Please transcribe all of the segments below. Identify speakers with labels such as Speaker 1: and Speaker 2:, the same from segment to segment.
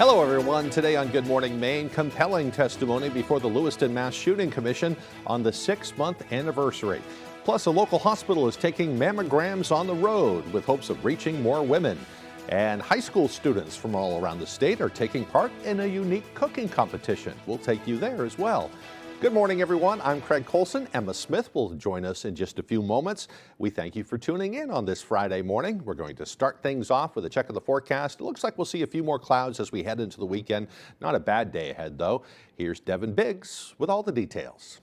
Speaker 1: Hello, everyone. Today on Good Morning Maine, compelling testimony before the Lewiston Mass Shooting Commission on the 6-month anniversary. Plus, a local hospital is taking mammograms on the road with hopes of reaching more women. And high school students from all around the state are taking part in a unique cooking competition. We'll take you there as well. Good morning, everyone. I'm Craig Colson. Emma Smith will join us in just a few moments. We thank you for tuning in on this Friday morning. We're going to start things off with a check of the forecast. It looks like we'll see a few more clouds as we head into the weekend. Not a bad day ahead, though. Here's Devin Biggs with all the details.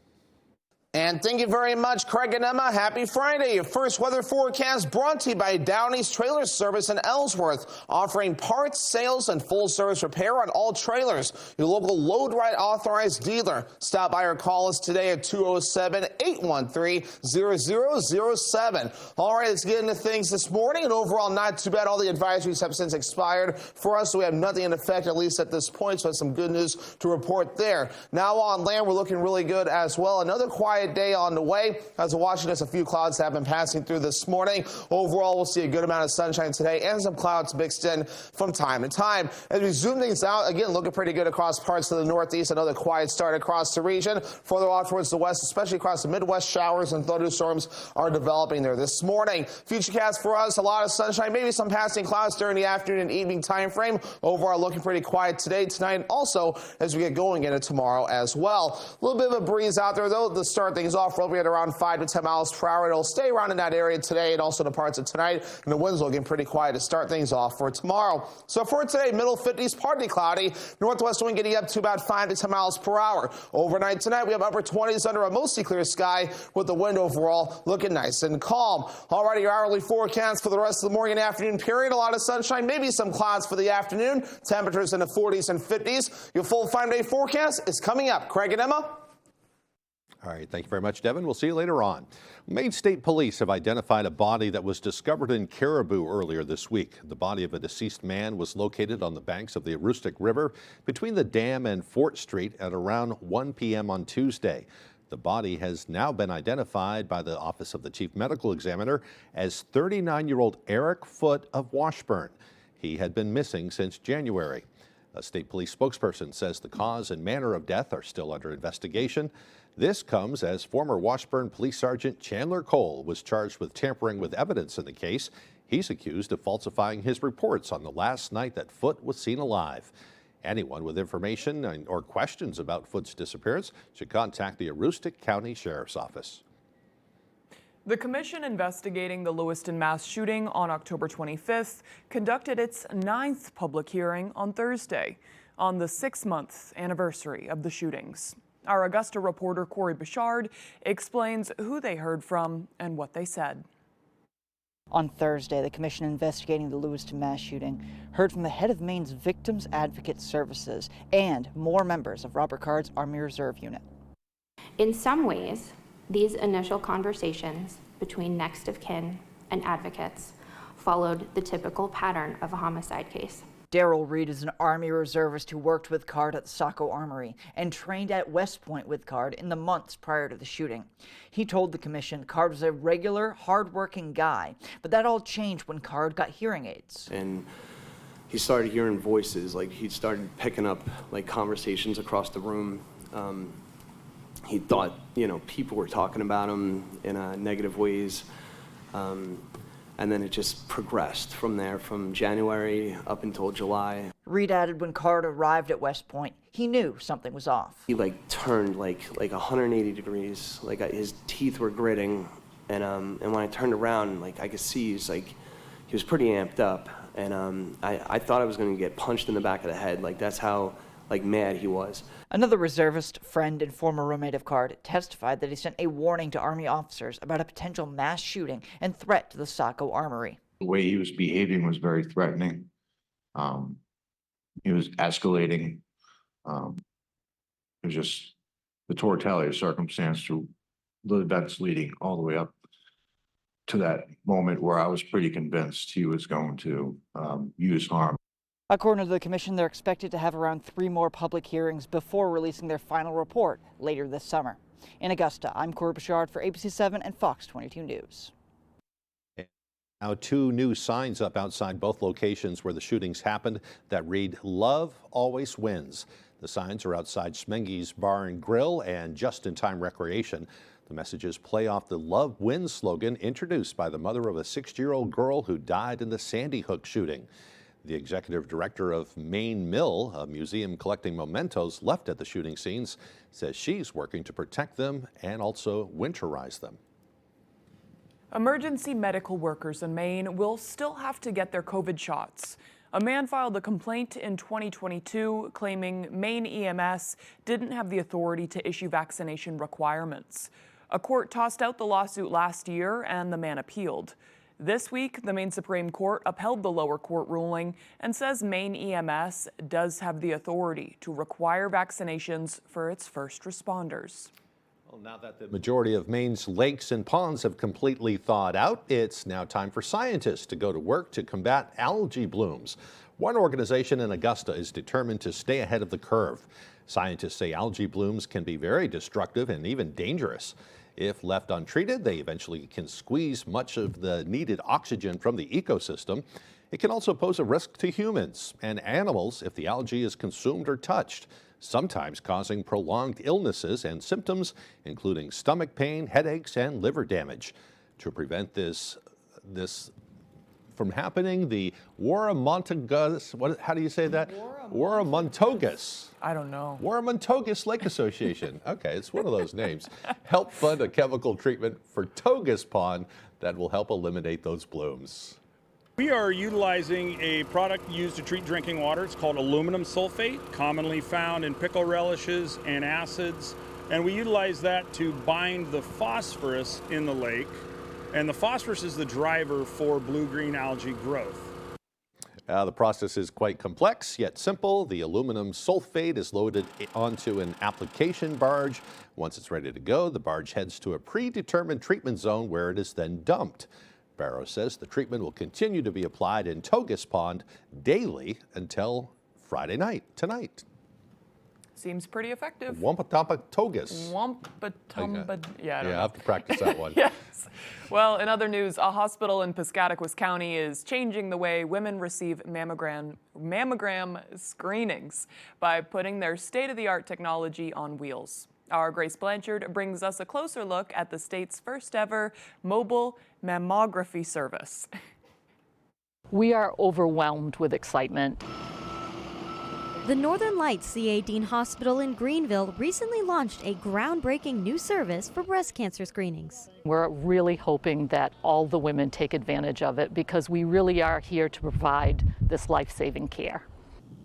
Speaker 2: And thank you very much, Craig and Emma. Happy Friday. Your first weather forecast brought to you by Downey's Trailer Service in Ellsworth, offering parts, sales, and full-service repair on all trailers. Your local Load Right authorized dealer. Stop by or call us today at 207-813-0007. All right, let's get into things this morning. And overall, not too bad. All the advisories have since expired for us, so we have nothing in effect, at least at this point. So that's some good news to report there. Now on land, we're looking really good as well. Another quiet day on the way. As we're watching this, a few clouds have been passing through this morning. Overall, we'll see a good amount of sunshine today and some clouds mixed in from time to time. As we zoom things out, again, looking pretty good across parts of the northeast. Another quiet start across the region. Further off towards the west, especially across the Midwest, showers and thunderstorms are developing there this morning. Futurecast for us, a lot of sunshine, maybe some passing clouds during the afternoon and evening time frame. Overall, looking pretty quiet today, tonight, and also as we get going into tomorrow as well. A little bit of a breeze out there, though, to start things off. We'll be at around 5 to 10 miles per hour. It'll stay around in that area today and also the parts of tonight. And the winds looking pretty quiet to start things off for tomorrow. So for today, middle 50s, partly cloudy. Northwest wind getting up to about 5 to 10 miles per hour. Overnight tonight, we have upper 20s under a mostly clear sky with the wind overall looking nice and calm. Alrighty, your hourly forecast for the rest of the morning and afternoon period. A lot of sunshine, maybe some clouds for the afternoon. Temperatures in the 40s and 50s. Your full 5-day forecast is coming up. Craig and Emma.
Speaker 1: All right, thank you very much, Devin. We'll see you later on. Maine State Police have identified a body that was discovered in Caribou earlier this week. The body of a deceased man was located on the banks of the Aroostook River between the dam and Fort Street at around 1 p.m. on Tuesday. The body has now been identified by the Office of the Chief Medical Examiner as 39-year-old Eric Foote of Washburn. He had been missing since January. A state police spokesperson says the cause and manner of death are still under investigation. This comes as former Washburn Police Sergeant Chandler Cole was charged with tampering with evidence in the case. He's accused of falsifying his reports on the last night that Foote was seen alive. Anyone with information or questions about Foote's disappearance should contact the Aroostook County Sheriff's Office.
Speaker 3: The commission investigating the Lewiston mass shooting on October 25th conducted its 9th public hearing on Thursday on the 6-month anniversary of the shootings. Our Augusta reporter Corey Bouchard explains who they heard from and what they said.
Speaker 4: On Thursday, the commission investigating the Lewiston mass shooting heard from the head of Maine's Victims Advocate Services and more members of Robert Card's Army Reserve Unit.
Speaker 5: In some ways, these initial conversations between next of kin and advocates followed the typical pattern of a homicide case.
Speaker 4: Daryl Reed is an Army reservist who worked with Card at the Saco Armory and trained at West Point with Card in the months prior to the shooting. He told the commission Card was a regular, hard-working guy, but that all changed when Card got hearing aids.
Speaker 6: And he started hearing voices, like he started picking up like conversations across the room. He thought, people were talking about him in negative ways. And then it just progressed from there, from January up until July.
Speaker 4: Reed added when Card arrived at West Point, he knew something was off.
Speaker 6: He turned like 180 degrees, his teeth were gritting. And when I turned around, I could see he was pretty amped up. And I thought I was gonna get punched in the back of the head. That's how mad he was.
Speaker 4: Another reservist, friend, and former roommate of Card testified that he sent a warning to Army officers about a potential mass shooting and threat to the Saco Armory.
Speaker 7: The way he was behaving was very threatening. He was escalating. It was just the totality of circumstance through the events leading all the way up to that moment where I was pretty convinced he was going to use harm.
Speaker 4: According to the commission, they're expected to have around 3 more public hearings before releasing their final report later this summer. In Augusta, I'm Corey Bouchard for ABC 7 and Fox 22 News.
Speaker 1: Now, two new signs up outside both locations where the shootings happened that read, "Love always wins." The signs are outside Schmenge's Bar and Grill and Just in Time Recreation. The messages play off the "Love Wins" slogan introduced by the mother of a 60-year-old girl who died in the Sandy Hook shooting. The executive director of Maine Mill, a museum collecting mementos left at the shooting scenes, says she's working to protect them and also winterize them.
Speaker 3: Emergency medical workers in Maine will still have to get their COVID shots. A man filed a complaint in 2022 claiming Maine EMS didn't have the authority to issue vaccination requirements. A court tossed out the lawsuit last year and the man appealed. This week, the Maine Supreme Court upheld the lower court ruling and says Maine EMS does have the authority to require vaccinations for its first responders.
Speaker 1: Well, now that the majority of Maine's lakes and ponds have completely thawed out, it's now time for scientists to go to work to combat algae blooms. One organization in Augusta is determined to stay ahead of the curve. Scientists say algae blooms can be very destructive and even dangerous. If left untreated, they eventually can squeeze much of the needed oxygen from the ecosystem. It can also pose a risk to humans and animals if the algae is consumed or touched, sometimes causing prolonged illnesses and symptoms, including stomach pain, headaches, and liver damage. To prevent this from happening, the Warramontogus, how do you say that? Warramontogus.
Speaker 3: I don't know.
Speaker 1: Warramontogus Lake Association. Okay, it's one of those names. Help fund a chemical treatment for Togus Pond that will help eliminate those blooms.
Speaker 8: We are utilizing a product used to treat drinking water. It's called aluminum sulfate, commonly found in pickle relishes and acids. And we utilize that to bind the phosphorus in the lake. And the phosphorus is the driver for blue-green algae growth.
Speaker 1: The process is quite complex, yet simple. The aluminum sulfate is loaded onto an application barge. Once it's ready to go, the barge heads to a predetermined treatment zone where it is then dumped. Barrow says the treatment will continue to be applied in Togus Pond daily until Friday night, tonight.
Speaker 3: Seems pretty effective.
Speaker 1: Wampatampa Togus.
Speaker 3: Wampatumba, yeah, I don't know.
Speaker 1: I have to practice that one.
Speaker 3: Yes. Well, in other news, a hospital in Piscataquis County is changing the way women receive mammogram screenings by putting their state-of-the-art technology on wheels. Our Grace Blanchard brings us a closer look at the state's first ever mobile mammography service.
Speaker 9: We are overwhelmed with excitement.
Speaker 10: The Northern Lights C.A. Dean Hospital in Greenville recently launched a groundbreaking new service for breast cancer screenings.
Speaker 9: We're really hoping that all the women take advantage of it because we really are here to provide this life-saving care.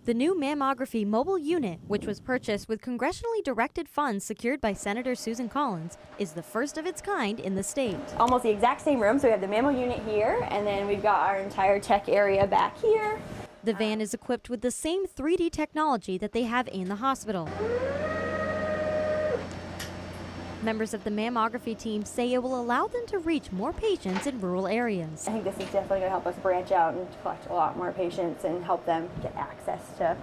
Speaker 10: The new mammography mobile unit, which was purchased with congressionally directed funds secured by Senator Susan Collins, is the first of its kind in the state.
Speaker 11: Almost the exact same room, so we have the mammo unit here, and then we've got our entire tech area back here.
Speaker 10: The van is equipped with the same 3D technology that they have in the hospital. Members of the mammography team say it will allow them to reach more patients in rural areas.
Speaker 11: I think this is definitely going to help us branch out and collect a lot more patients and help them get access to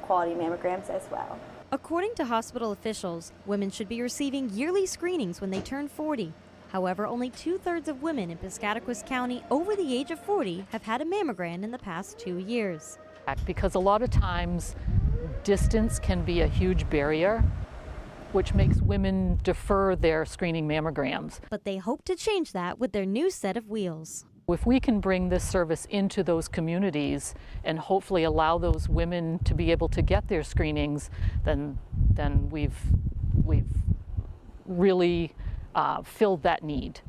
Speaker 11: quality mammograms as well.
Speaker 10: According to hospital officials, women should be receiving yearly screenings when they turn 40. However, only 2/3 of women in Piscataquis County over the age of 40 have had a mammogram in the past 2 years.
Speaker 9: Because a lot of times distance can be a huge barrier, which makes women defer their screening mammograms.
Speaker 10: But they hope to change that with their new set of wheels.
Speaker 9: If we can bring this service into those communities and hopefully allow those women to be able to get their screenings, then we've really filled that need.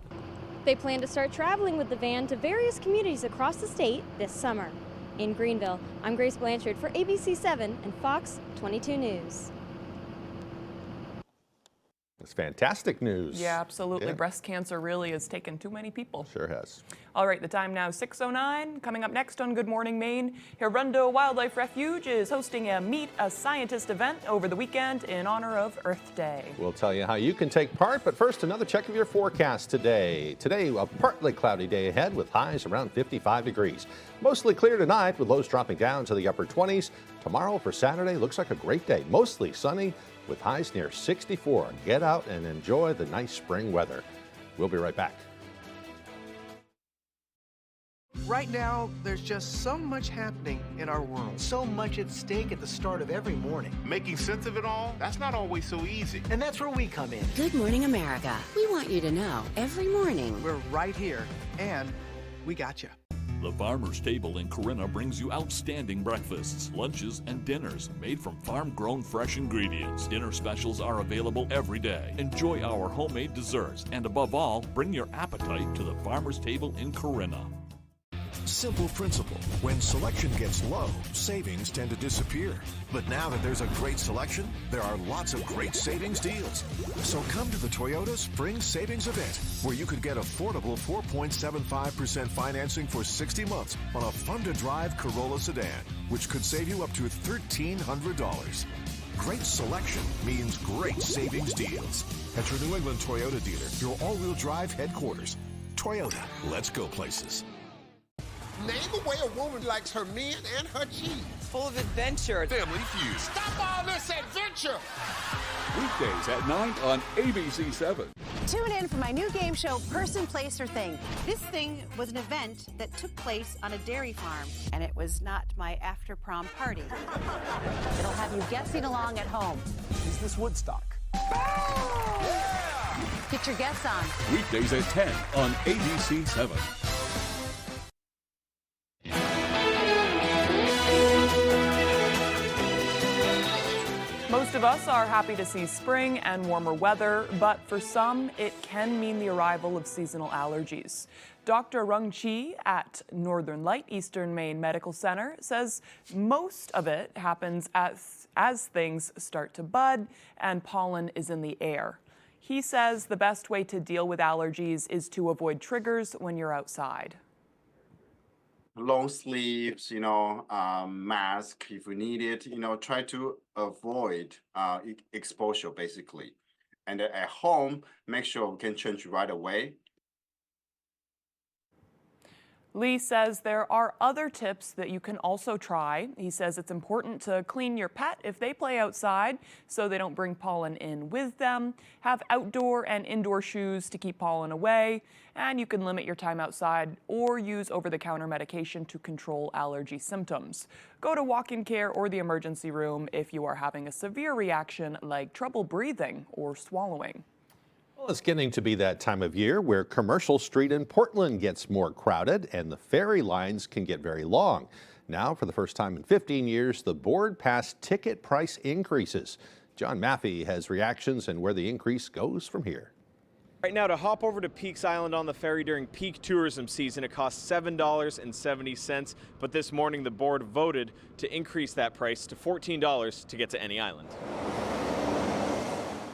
Speaker 10: They plan to start traveling with the van to various communities across the state this summer. In Greenville, I'm Grace Blanchard for ABC 7 and Fox 22 News.
Speaker 1: It's fantastic news.
Speaker 3: Yeah, absolutely.
Speaker 1: Yeah.
Speaker 3: Breast cancer really has taken too many people.
Speaker 1: Sure has.
Speaker 3: All right, the time now 6:09. Coming up next on Good Morning Maine, Hirundo Wildlife Refuge is hosting a Meet a Scientist event over the weekend in honor of Earth Day.
Speaker 1: We'll tell you how you can take part, but first another check of your forecast today. Today, a partly cloudy day ahead with highs around 55 degrees. Mostly clear tonight with lows dropping down to the upper 20s. Tomorrow for Saturday looks like a great day. Mostly sunny with highs near 64. Get out and enjoy the nice spring weather. We'll be right back.
Speaker 12: Right now, there's just so much happening in our world. So much at stake at the start of every morning.
Speaker 13: Making sense of it all, that's not always so easy.
Speaker 12: And that's where we come in.
Speaker 14: Good Morning America. We want you to know every morning.
Speaker 12: We're right here, and we got you.
Speaker 15: The Farmer's Table in Corinna brings you outstanding breakfasts, lunches, and dinners made from farm-grown fresh ingredients. Dinner specials are available every day. Enjoy our homemade desserts, and above all, bring your appetite to the Farmer's Table in Corinna.
Speaker 16: Simple principle. When selection gets low, savings tend to disappear. But now that there's a great selection, there are lots of great savings deals. So come to the Toyota Spring Savings Event, where you could get affordable 4.75% financing for 60 months on a fun-to-drive Corolla sedan, which could save you up to $1,300. Great selection means great savings deals. At your New England Toyota dealer, your all-wheel drive headquarters. Toyota, let's go places.
Speaker 17: Name a way a woman likes her men and her cheese.
Speaker 18: Full of adventure.
Speaker 17: Family Feud. Stop all this adventure.
Speaker 19: Weekdays at 9 on ABC7.
Speaker 20: Tune in for my new game show, Person, Place, or Thing. This thing was an event that took place on a dairy farm, and it was not my after-prom party. It'll have you guessing along at home.
Speaker 19: Is this Woodstock?
Speaker 20: Yeah! Get your guess on.
Speaker 19: Weekdays at 10 on ABC7.
Speaker 3: Most of us are happy to see spring and warmer weather, but for some, it can mean the arrival of seasonal allergies. Dr. Rung Chi at Northern Light Eastern Maine Medical Center says most of it happens as things start to bud and pollen is in the air. He says the best way to deal with allergies is to avoid triggers when you're outside.
Speaker 21: Long sleeves, mask if we need it, try to avoid exposure basically. And at home, make sure we can change right away.
Speaker 3: Lee says there are other tips that you can also try. He says it's important to clean your pet if they play outside so they don't bring pollen in with them. Have outdoor and indoor shoes to keep pollen away. And you can limit your time outside or use over-the-counter medication to control allergy symptoms. Go to walk-in care or the emergency room if you are having a severe reaction like trouble breathing or swallowing.
Speaker 1: Well, it's getting to be that time of year where Commercial Street in Portland gets more crowded and the ferry lines can get very long. Now, for the first time in 15 years, the board passed ticket price increases. John Maffey has reactions and where the increase goes from here.
Speaker 22: Right now, to hop over to Peaks Island on the ferry during peak tourism season, it costs $7.70. But this morning, the board voted to increase that price to $14 to get to any island.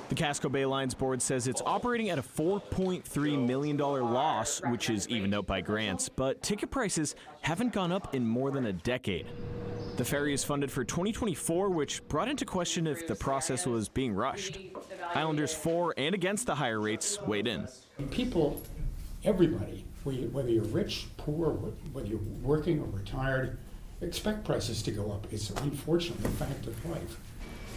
Speaker 22: The Casco Bay Line's board says it's operating at a $4.3 million loss, which is evened out by grants, but ticket prices haven't gone up in more than a decade. The ferry is funded for 2024, which brought into question if the process was being rushed. Islanders for and against the higher rates weighed in.
Speaker 23: People, everybody, whether you're rich, poor, whether you're working or retired, expect prices to go up. It's unfortunately a fact of life.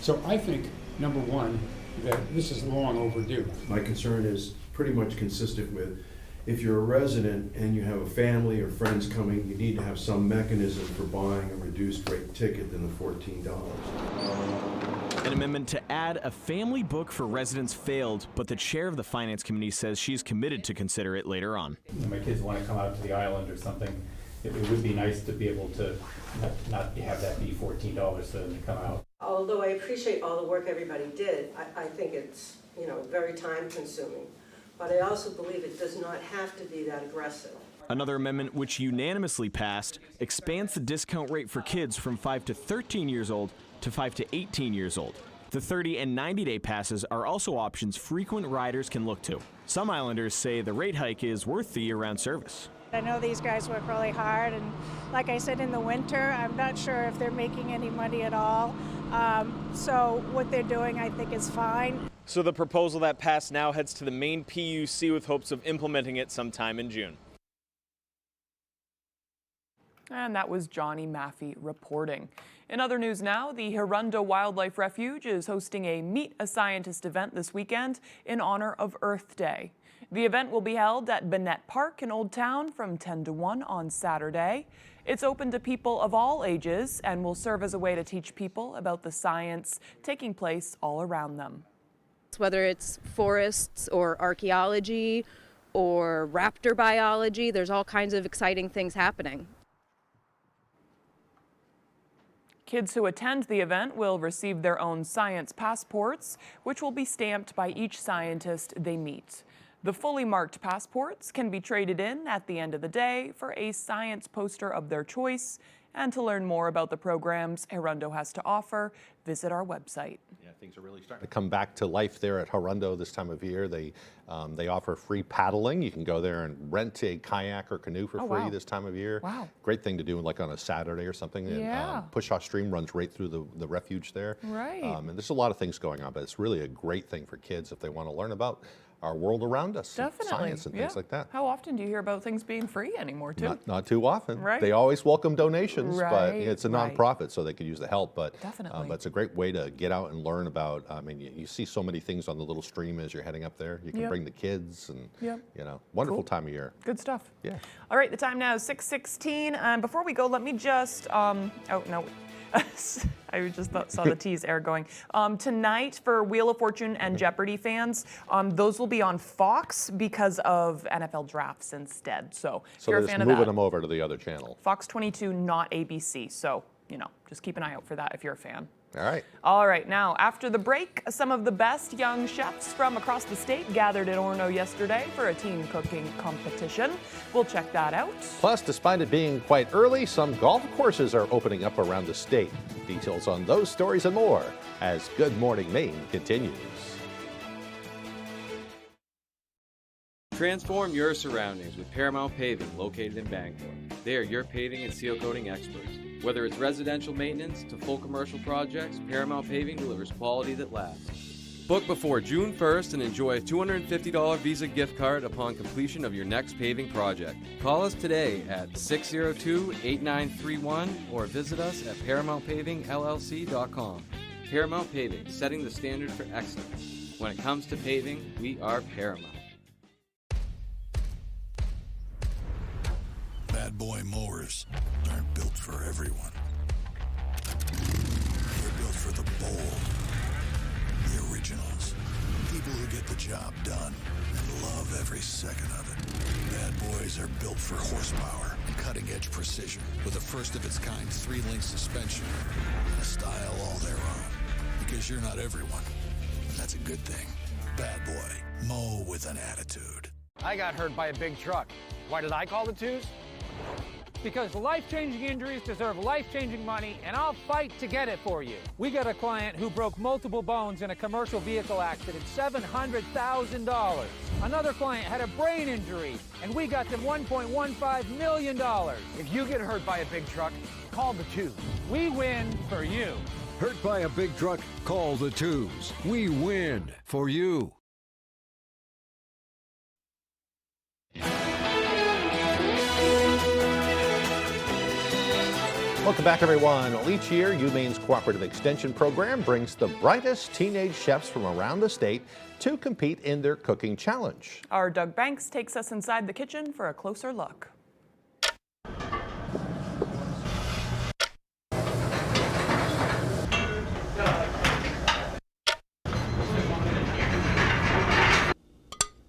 Speaker 23: So I think, number one, that this is long overdue.
Speaker 24: My concern is pretty much consistent with if you're a resident and you have a family or friends coming, you need to have some mechanism for buying a reduced rate ticket than the $14.
Speaker 22: An amendment to add a family book for residents failed, but the chair of the Finance Committee says she's committed to consider it later on.
Speaker 25: When my kids want to come out to the island or something, it would be nice to be able to not have that be $14 for them to come out.
Speaker 26: Although I appreciate all the work everybody did, I think it's very time consuming. But I also believe it does not have to be that aggressive.
Speaker 22: Another amendment which unanimously passed expands the discount rate for kids from 5 to 13 years old to 5 to 18 years old. The 30 and 90-day passes are also options frequent riders can look to. Some Islanders say the rate hike is worth the year-round service.
Speaker 27: I know these guys work really hard, and like I said, in the winter, I'm not sure if they're making any money at all. So what they're doing, I think, is fine.
Speaker 22: So the proposal that passed now heads to the Maine PUC with hopes of implementing it sometime in June.
Speaker 3: And that was Johnny Maffey reporting. In other news now, the Hirundo Wildlife Refuge is hosting a Meet a Scientist event this weekend in honor of Earth Day. The event will be held at Bennett Park in Old Town from 10 to 1 on Saturday. It's open to people of all ages and will serve as a way to teach people about the science taking place all around them.
Speaker 2: Whether it's forests or archaeology or raptor biology, there's all kinds of exciting things happening.
Speaker 3: Kids who attend the event will receive their own science passports, which will be stamped by each scientist they meet. The fully marked passports can be traded in at the end of the day for a science poster of their choice. And to learn more about the programs Hirundo has to offer, visit our website.
Speaker 1: Yeah, things are really starting to come back to life there at Hirundo this time of year. They offer free paddling. You can go there and rent a kayak or canoe for free this time of year.
Speaker 3: Wow.
Speaker 1: Great thing to do like on a Saturday or something.
Speaker 3: Yeah.
Speaker 1: And, Pushaw Stream runs right through the refuge there.
Speaker 3: Right.
Speaker 1: And there's a lot of things going on, but it's really a great thing for kids if they want to learn about our world around us,
Speaker 3: Definitely.
Speaker 1: science and things like that.
Speaker 3: How often do you hear about things being free anymore, too?
Speaker 1: Not too often.
Speaker 3: Right.
Speaker 1: They always welcome donations, but it's a
Speaker 3: Right.
Speaker 1: nonprofit, so they could use the help. But
Speaker 3: Definitely.
Speaker 1: but it's a great way to get out and learn about. I mean, you see so many things on the little stream as you're heading up there. You can
Speaker 3: Yep.
Speaker 1: bring the kids, and
Speaker 3: Yep.
Speaker 1: wonderful
Speaker 3: Cool.
Speaker 1: time of year.
Speaker 3: Good stuff.
Speaker 1: Yeah.
Speaker 3: All right, the time now is 6:16. Before we go, let me just, oh, no. I just saw the tease air going. Tonight, for Wheel of Fortune and Jeopardy fans, those will be on Fox because of NFL drafts instead. So if
Speaker 1: So
Speaker 3: you're a
Speaker 1: they're
Speaker 3: fan
Speaker 1: just
Speaker 3: of
Speaker 1: moving
Speaker 3: that,
Speaker 1: them over to the other channel.
Speaker 3: Fox 22, not ABC. So, just keep an eye out for that if you're a fan.
Speaker 1: All right.
Speaker 3: All right, now, after the break, some of the best young chefs from across the state gathered in Orono yesterday for a teen cooking competition. We'll check that out.
Speaker 1: Plus, despite it being quite early, some golf courses are opening up around the state. Details on those stories and more as Good Morning Maine continues.
Speaker 4: Transform your surroundings with Paramount Paving, located in Bangor. They are your paving and seal coating experts. Whether it's residential maintenance to full commercial projects, Paramount Paving delivers quality that lasts. Book before June 1st and enjoy a $250 Visa gift card upon completion of your next paving project. Call us today at 602-8931 or visit us at ParamountPavingLLC.com. Paramount Paving, setting the standard for excellence. When it comes to paving, we are Paramount.
Speaker 5: Bad boy mowers aren't built for everyone. They're built for the bold, the originals, people who get the job done and love every second of it. Bad boys are built for horsepower and cutting-edge precision with a first-of-its-kind 3-link suspension and a style all their own. Because you're not everyone. That's a good thing. Bad boy. Mow with an attitude.
Speaker 6: I got hurt by a big truck. Why did I call the twos? Because life-changing injuries deserve life-changing money, and I'll fight to get it for you. We got a client who broke multiple bones in a commercial vehicle accident, $700,000. Another client had a brain injury, and we got them $1.15 million. If you get hurt by a big truck, call the twos. We win for you.
Speaker 7: Hurt by a big truck? Call the twos. We win for you.
Speaker 1: Welcome back, everyone. Well, each year, UMaine's Cooperative Extension Program brings the brightest teenage chefs from around the state to compete in their cooking challenge.
Speaker 3: Our Doug Banks takes us inside the kitchen for a closer look.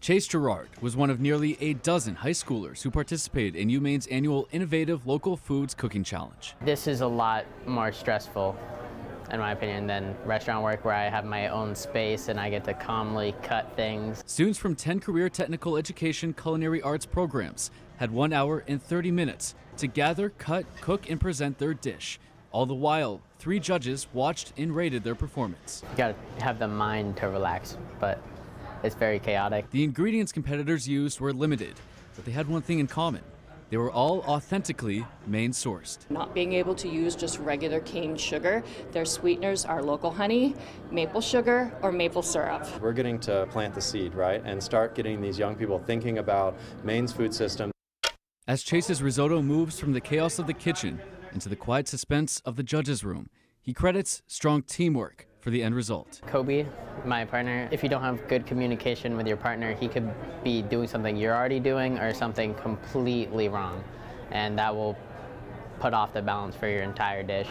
Speaker 8: Chase Gerard was one of nearly a dozen high schoolers who participated in UMaine's annual Innovative Local Foods Cooking Challenge.
Speaker 18: This is a lot more stressful, in my opinion, than restaurant work where I have my own space and I get to calmly cut things.
Speaker 8: Students from 10 career technical education culinary arts programs had 1 hour and 30 minutes to gather, cut, cook, and present their dish. All the while, 3 judges watched and rated their performance.
Speaker 18: You gotta have the mind to relax, but it's very chaotic.
Speaker 8: The ingredients competitors used were limited, but they had one thing in common. They were all authentically Maine sourced.
Speaker 28: Not being able to use just regular cane sugar, their sweeteners are local honey, maple sugar, or maple syrup.
Speaker 4: We're getting to plant the seed, right, and start getting these young people thinking about Maine's food system.
Speaker 8: As Chase's risotto moves from the chaos of the kitchen into the quiet suspense of the judges' room, he credits strong teamwork for the end result.
Speaker 18: Kobe, my partner, if you don't have good communication with your partner, he could be doing something you're already doing or something completely wrong, and that will put off the balance for your entire dish.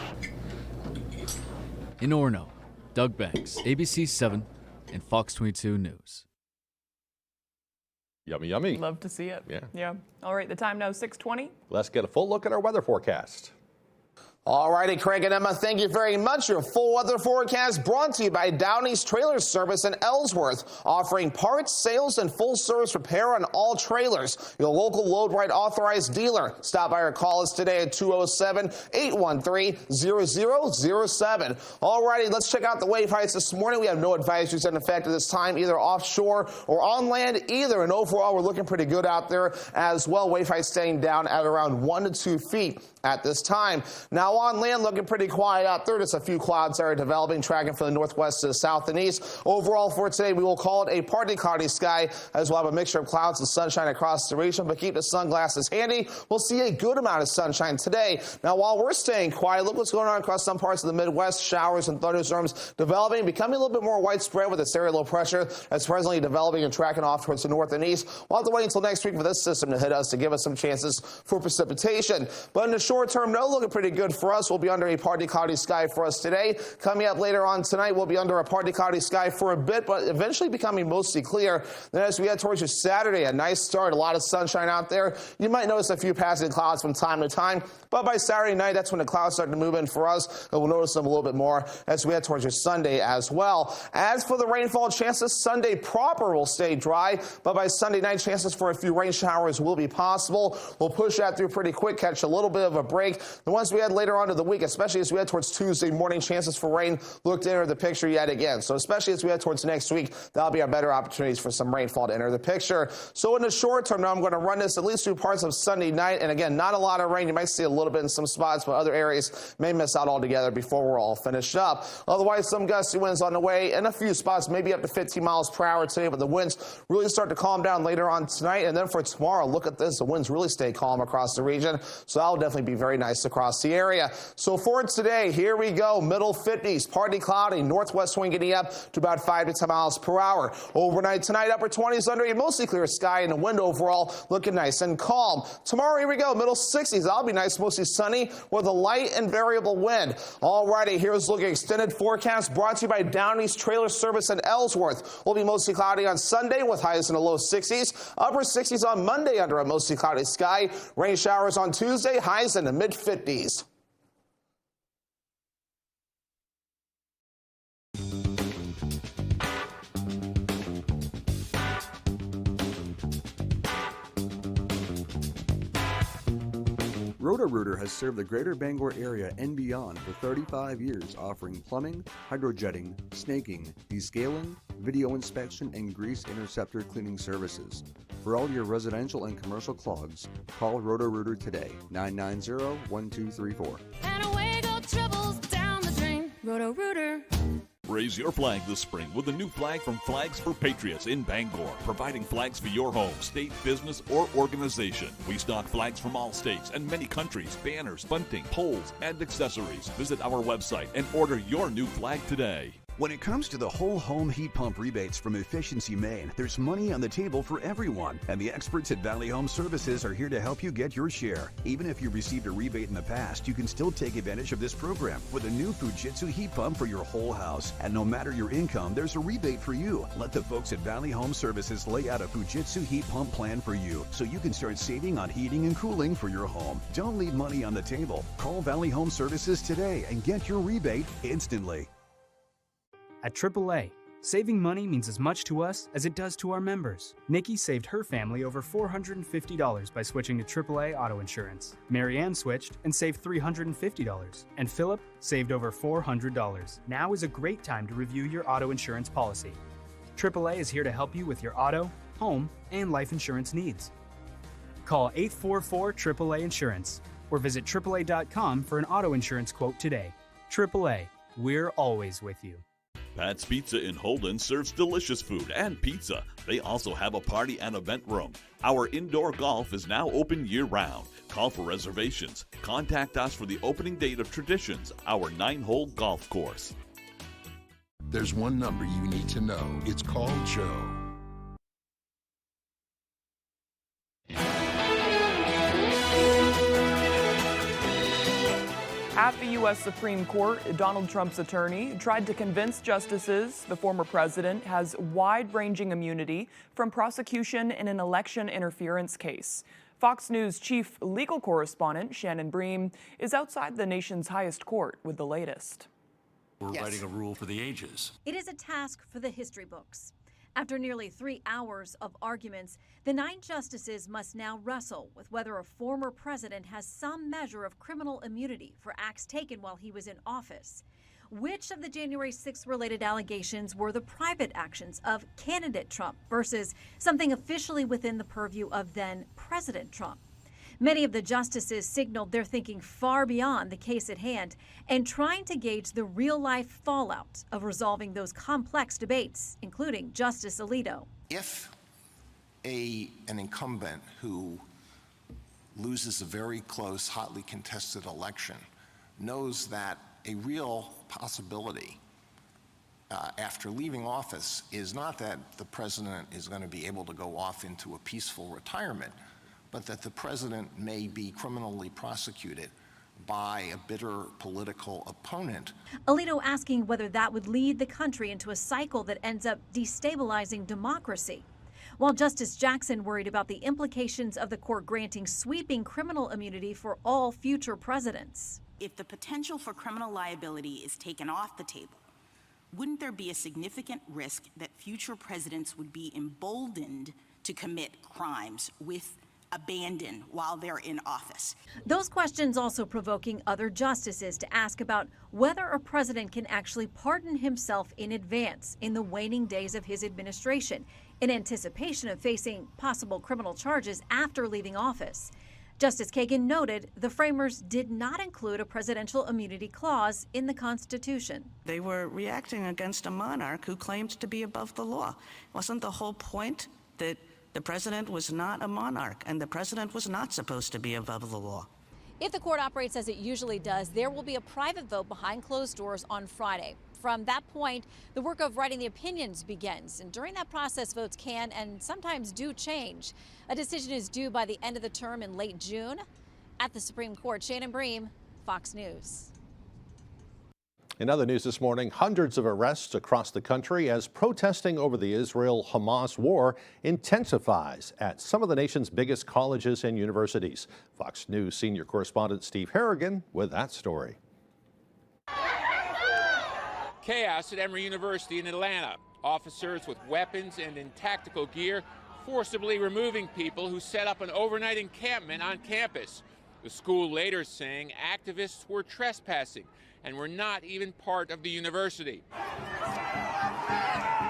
Speaker 8: In Orono, Doug Banks, ABC 7 and Fox 22 News.
Speaker 1: Yummy, yummy.
Speaker 3: Love to see it.
Speaker 1: Yeah.
Speaker 3: All right, the time now 6:20.
Speaker 1: Let's get a full look at our weather forecast.
Speaker 9: All righty, Craig and Emma, thank you very much. Your full weather forecast brought to you by Downey's Trailer Service in Ellsworth, offering parts, sales, and full-service repair on all trailers. Your local Load-Right authorized dealer. Stop by or call us today at 207-813-0007. All righty, let's check out the wave heights this morning. We have no advisories in effect at this time, either offshore or on land either. And overall, we're looking pretty good out there as well. Wave heights staying down at around 1 to 2 feet at this time. Now on land, looking pretty quiet out there. Just a few clouds that are developing, tracking from the northwest to the south and east. Overall for today, we will call it a partly cloudy sky, as we'll have a mixture of clouds and sunshine across the region, but keep the sunglasses handy. We'll see a good amount of sunshine today. Now while we're staying quiet, look what's going on across some parts of the Midwest. Showers and thunderstorms developing, becoming a little bit more widespread with this area low pressure that's presently developing and tracking off towards the north and east. We'll have to wait until next week for this system to hit us to give us some chances for precipitation. But in the short term, no, looking pretty good for us. We'll be under a partly cloudy sky for us today. Coming up later on tonight, we'll be under a partly cloudy sky for a bit, but eventually becoming mostly clear. Then as we head towards your Saturday, a nice start, a lot of sunshine out there. You might notice a few passing clouds from time to time, but by Saturday night, that's when the clouds start to move in for us, and we'll notice them a little bit more as we head towards your Sunday as well. As for the rainfall chances, Sunday proper will stay dry, but by Sunday night, chances for a few rain showers will be possible. We'll push that through pretty quick, catch a little bit of a break. The ones we had later on to the week, especially as we head towards Tuesday morning, chances for rain look to enter the picture yet again. So especially as we head towards next week, that'll be our better opportunities for some rainfall to enter the picture. So in the short term, now I'm going to run this at least through parts of Sunday night. And again, not a lot of rain. You might see a little bit in some spots, but other areas may miss out altogether before we're all finished up. Otherwise, some gusty winds on the way in a few spots, maybe up to 15 miles per hour today, but the winds really start to calm down later on tonight. And then for tomorrow, look at this. The winds really stay calm across the region. So that'll definitely be very nice across the area. So for today, here we go. Middle 50s, partly cloudy, northwest wind getting up to about 5 to 10 miles per hour. Overnight tonight, upper 20s under a mostly clear sky, and the wind overall looking nice and calm. Tomorrow, here we go. Middle 60s. That'll be nice, mostly sunny with a light and variable wind. Alrighty, here's looking extended forecast brought to you by Downey's Trailer Service in Ellsworth. Will be mostly cloudy on Sunday with highs in the low 60s. Upper 60s on Monday under a mostly cloudy sky. Rain showers on Tuesday, highs in the mid 50s.
Speaker 10: Roto-Rooter has served the greater Bangor area and beyond for 35 years, offering plumbing, hydrojetting, snaking, descaling, video inspection, and grease interceptor cleaning services. For all your residential and commercial clogs, call Roto-Rooter today, 990-1234.
Speaker 11: And away go troubles down the drain. Roto-Rooter.
Speaker 19: Raise your flag this spring with a new flag from Flags for Patriots in Bangor, providing flags for your home, state, business, or organization. We stock flags from all states and many countries, banners, bunting, poles, and accessories. Visit our website and order your new flag today.
Speaker 12: When it comes to the whole home heat pump rebates from Efficiency Maine, there's money on the table for everyone, and the experts at Valley Home Services are here to help you get your share. Even if you received a rebate in the past, you can still take advantage of this program with a new Fujitsu heat pump for your whole house. And no matter your income, there's a rebate for you. Let the folks at Valley Home Services lay out a Fujitsu heat pump plan for you so you can start saving on heating and cooling for your home. Don't leave money on the table. Call Valley Home Services today and get your rebate instantly.
Speaker 13: At AAA, saving money means as much to us as it does to our members. Nikki saved her family over $450 by switching to AAA auto insurance. Marianne switched and saved $350. And Philip saved over $400. Now is a great time to review your auto insurance policy. AAA is here to help you with your auto, home, and life insurance needs. Call 844-AAA Insurance or visit AAA.com for an auto insurance quote today. AAA, we're always with you.
Speaker 19: Pat's Pizza in Holden serves delicious food and pizza. They also have a party and event room. Our indoor golf is now open year-round. Call for reservations. Contact us for the opening date of Traditions, our 9-hole golf course.
Speaker 5: There's one number you need to know. It's called Joe.
Speaker 3: At the U.S. Supreme Court, Donald Trump's attorney tried to convince justices the former president has wide-ranging immunity from prosecution in an election interference case. Fox News chief legal correspondent Shannon Bream is outside the nation's highest court with the latest.
Speaker 14: We're writing a rule for the ages.
Speaker 15: It is a task for the history books. After nearly 3 hours of arguments, the 9 justices must now wrestle with whether a former president has some measure of criminal immunity for acts taken while he was in office. Which of the January 6th related allegations were the private actions of candidate Trump versus something officially within the purview of then President Trump? Many of the justices signaled they're thinking far beyond the case at hand and trying to gauge the real-life fallout of resolving those complex debates, including Justice Alito.
Speaker 16: If an incumbent who loses a very close, hotly contested election knows that a real possibility after leaving office is not that the president is going to be able to go off into a peaceful retirement, but that the president may be criminally prosecuted by a bitter political opponent.
Speaker 15: Alito asking whether that would lead the country into a cycle that ends up destabilizing democracy. While Justice Jackson worried about the implications of the court granting sweeping criminal immunity for all future presidents.
Speaker 17: If the potential for criminal liability is taken off the table, wouldn't there be a significant risk that future presidents would be emboldened to commit crimes with abandon while they're in office?
Speaker 15: Those questions also provoking other justices to ask about whether a president can actually pardon himself in advance in the waning days of his administration in anticipation of facing possible criminal charges after leaving office. Justice Kagan noted the framers did not include a presidential immunity clause in the Constitution.
Speaker 20: They were reacting against a monarch who claimed to be above the law. Wasn't the whole point that the president was not a monarch and the president was not supposed to be above the law?
Speaker 15: If the court operates as it usually does, there will be a private vote behind closed doors on Friday. From that point, the work of writing the opinions begins. And during that process, votes can and sometimes do change. A decision is due by the end of the term in late June. At the Supreme Court, Shannon Bream, Fox News.
Speaker 1: In other news this morning, hundreds of arrests across the country as protesting over the Israel-Hamas war intensifies at some of the nation's biggest colleges and universities. Fox News senior correspondent Steve Harrigan with that story.
Speaker 21: Chaos at Emory University in Atlanta. Officers with weapons and in tactical gear forcibly removing people who set up an overnight encampment on campus. The school later saying activists were trespassing and were not even part of the university.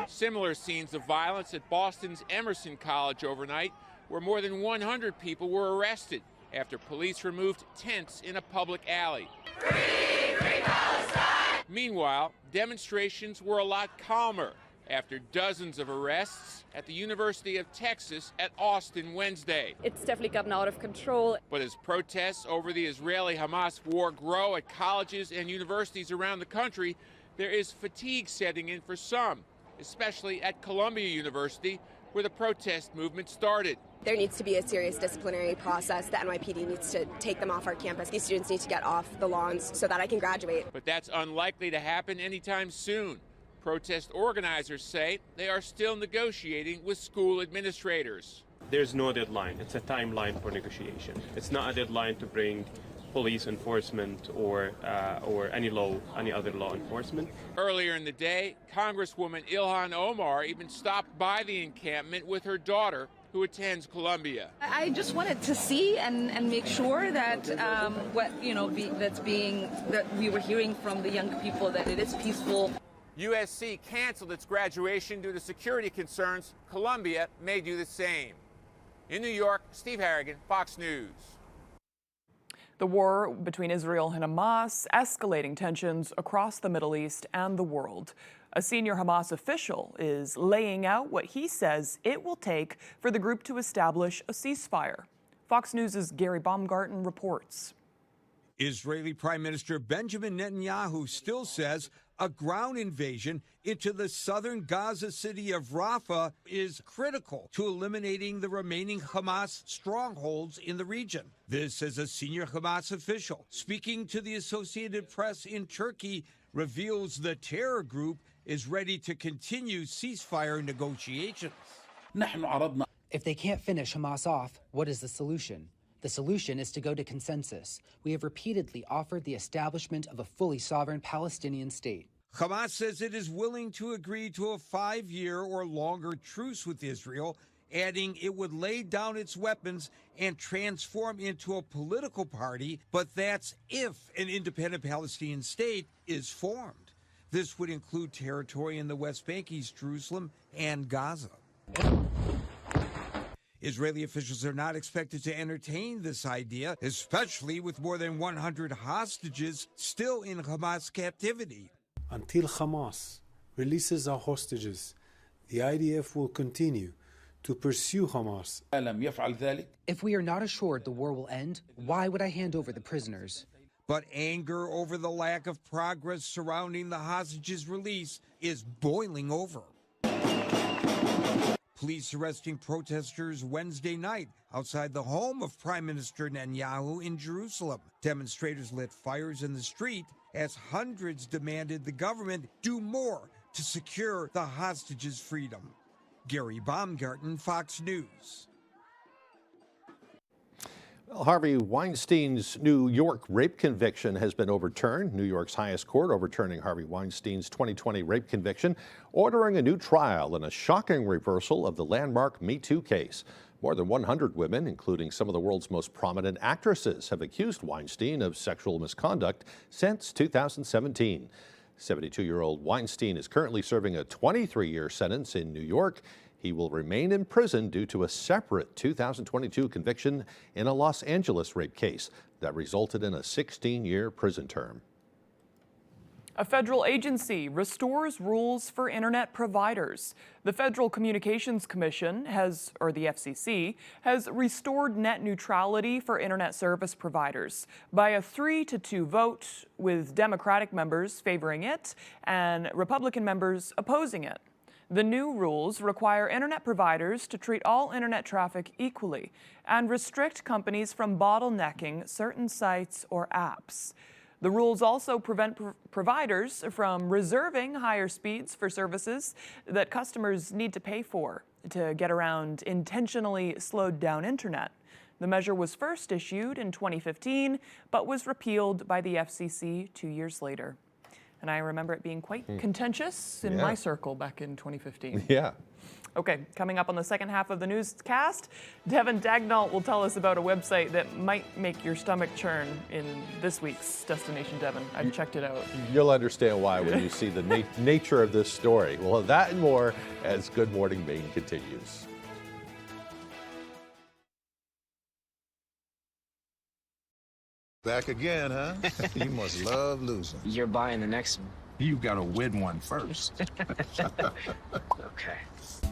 Speaker 21: Similar scenes of violence at Boston's Emerson College overnight, where more than 100 people were arrested after police removed tents in a public alley. Free Palestine! Meanwhile, demonstrations were a lot calmer after dozens of arrests at the University of Texas at Austin Wednesday.
Speaker 23: It's definitely gotten out of control.
Speaker 21: But as protests over the Israeli-Hamas war grow at colleges and universities around the country, there is fatigue setting in for some, especially at Columbia University, where the protest movement started.
Speaker 24: There needs to be a serious disciplinary process. The NYPD needs to take them off our campus. These students need to get off the lawns so that I can graduate.
Speaker 21: But that's unlikely to happen anytime soon. Protest organizers say they are still negotiating with school administrators.
Speaker 29: There's no deadline. It's a timeline for negotiation. It's not a deadline to bring police enforcement or any other law enforcement.
Speaker 21: Earlier in the day, Congresswoman Ilhan Omar even stopped by the encampment with her daughter, who attends Columbia.
Speaker 30: I just wanted to see and make sure that that we were hearing from the young people that it is peaceful.
Speaker 21: USC canceled its graduation due to security concerns. Columbia may do the same. In New York, Steve Harrigan, Fox News.
Speaker 3: The war between Israel and Hamas escalating tensions across the Middle East and the world. A senior Hamas official is laying out what he says it will take for the group to establish a ceasefire. Fox News' Gary Baumgarten reports.
Speaker 31: Israeli Prime Minister Benjamin Netanyahu still says
Speaker 2: A ground invasion into the southern Gaza city of Rafah is critical to eliminating the remaining Hamas strongholds in the region. This, as a senior Hamas official speaking to the Associated Press in Turkey, reveals the terror group is ready to continue ceasefire negotiations.
Speaker 4: If they can't finish Hamas off, what is the solution? The solution is to go to consensus. We have repeatedly offered the establishment of a fully sovereign Palestinian state.
Speaker 2: Hamas says it is willing to agree to a 5-year or longer truce with Israel, adding it would lay down its weapons and transform into a political party, but that's if an independent Palestinian state is formed. This would include territory in the West Bank, East Jerusalem, and Gaza. Israeli officials are not expected to entertain this idea, especially with more than 100 hostages still in Hamas captivity.
Speaker 6: Until Hamas releases our hostages, the IDF will continue to pursue Hamas.
Speaker 4: If we are not assured the war will end, why would I hand over the prisoners?
Speaker 2: But anger over the lack of progress surrounding the hostages' release is boiling over. Police arresting protesters Wednesday night outside the home of Prime Minister Netanyahu in Jerusalem. Demonstrators lit fires in the street as hundreds demanded the government do more to secure the hostages' freedom. Gary Baumgarten, Fox News.
Speaker 1: Well, Harvey Weinstein's New York rape conviction has been overturned. New York's highest court overturning Harvey Weinstein's 2020 rape conviction, ordering a new trial and a shocking reversal of the landmark Me Too case. More than 100 women, including some of the world's most prominent actresses, have accused Weinstein of sexual misconduct since 2017. 72-year-old Weinstein is currently serving a 23-year sentence in New York. He will remain in prison due to a separate 2022 conviction in a Los Angeles rape case that resulted in a 16-year prison term.
Speaker 3: A federal agency restores rules for internet providers. The Federal Communications Commission the FCC, has restored net neutrality for internet service providers by a 3-2 vote, with Democratic members favoring it and Republican members opposing it. The new rules require internet providers to treat all internet traffic equally and restrict companies from bottlenecking certain sites or apps. The rules also prevent providers from reserving higher speeds for services that customers need to pay for to get around intentionally slowed down internet. The measure was first issued in 2015, but was repealed by the FCC 2 years later. And I remember it being quite contentious in my circle back in 2015.
Speaker 1: Yeah.
Speaker 3: Okay, coming up on the second half of the newscast, Devin Dagnall will tell us about a website that might make your stomach churn in this week's Destination Devin. I've checked it out.
Speaker 1: You'll understand why when you see the nature of this story. We'll have that and more as Good Morning Maine continues.
Speaker 7: Back again, huh? You must love losing.
Speaker 18: You're buying the next one.
Speaker 7: You gotta win one first.
Speaker 18: Okay.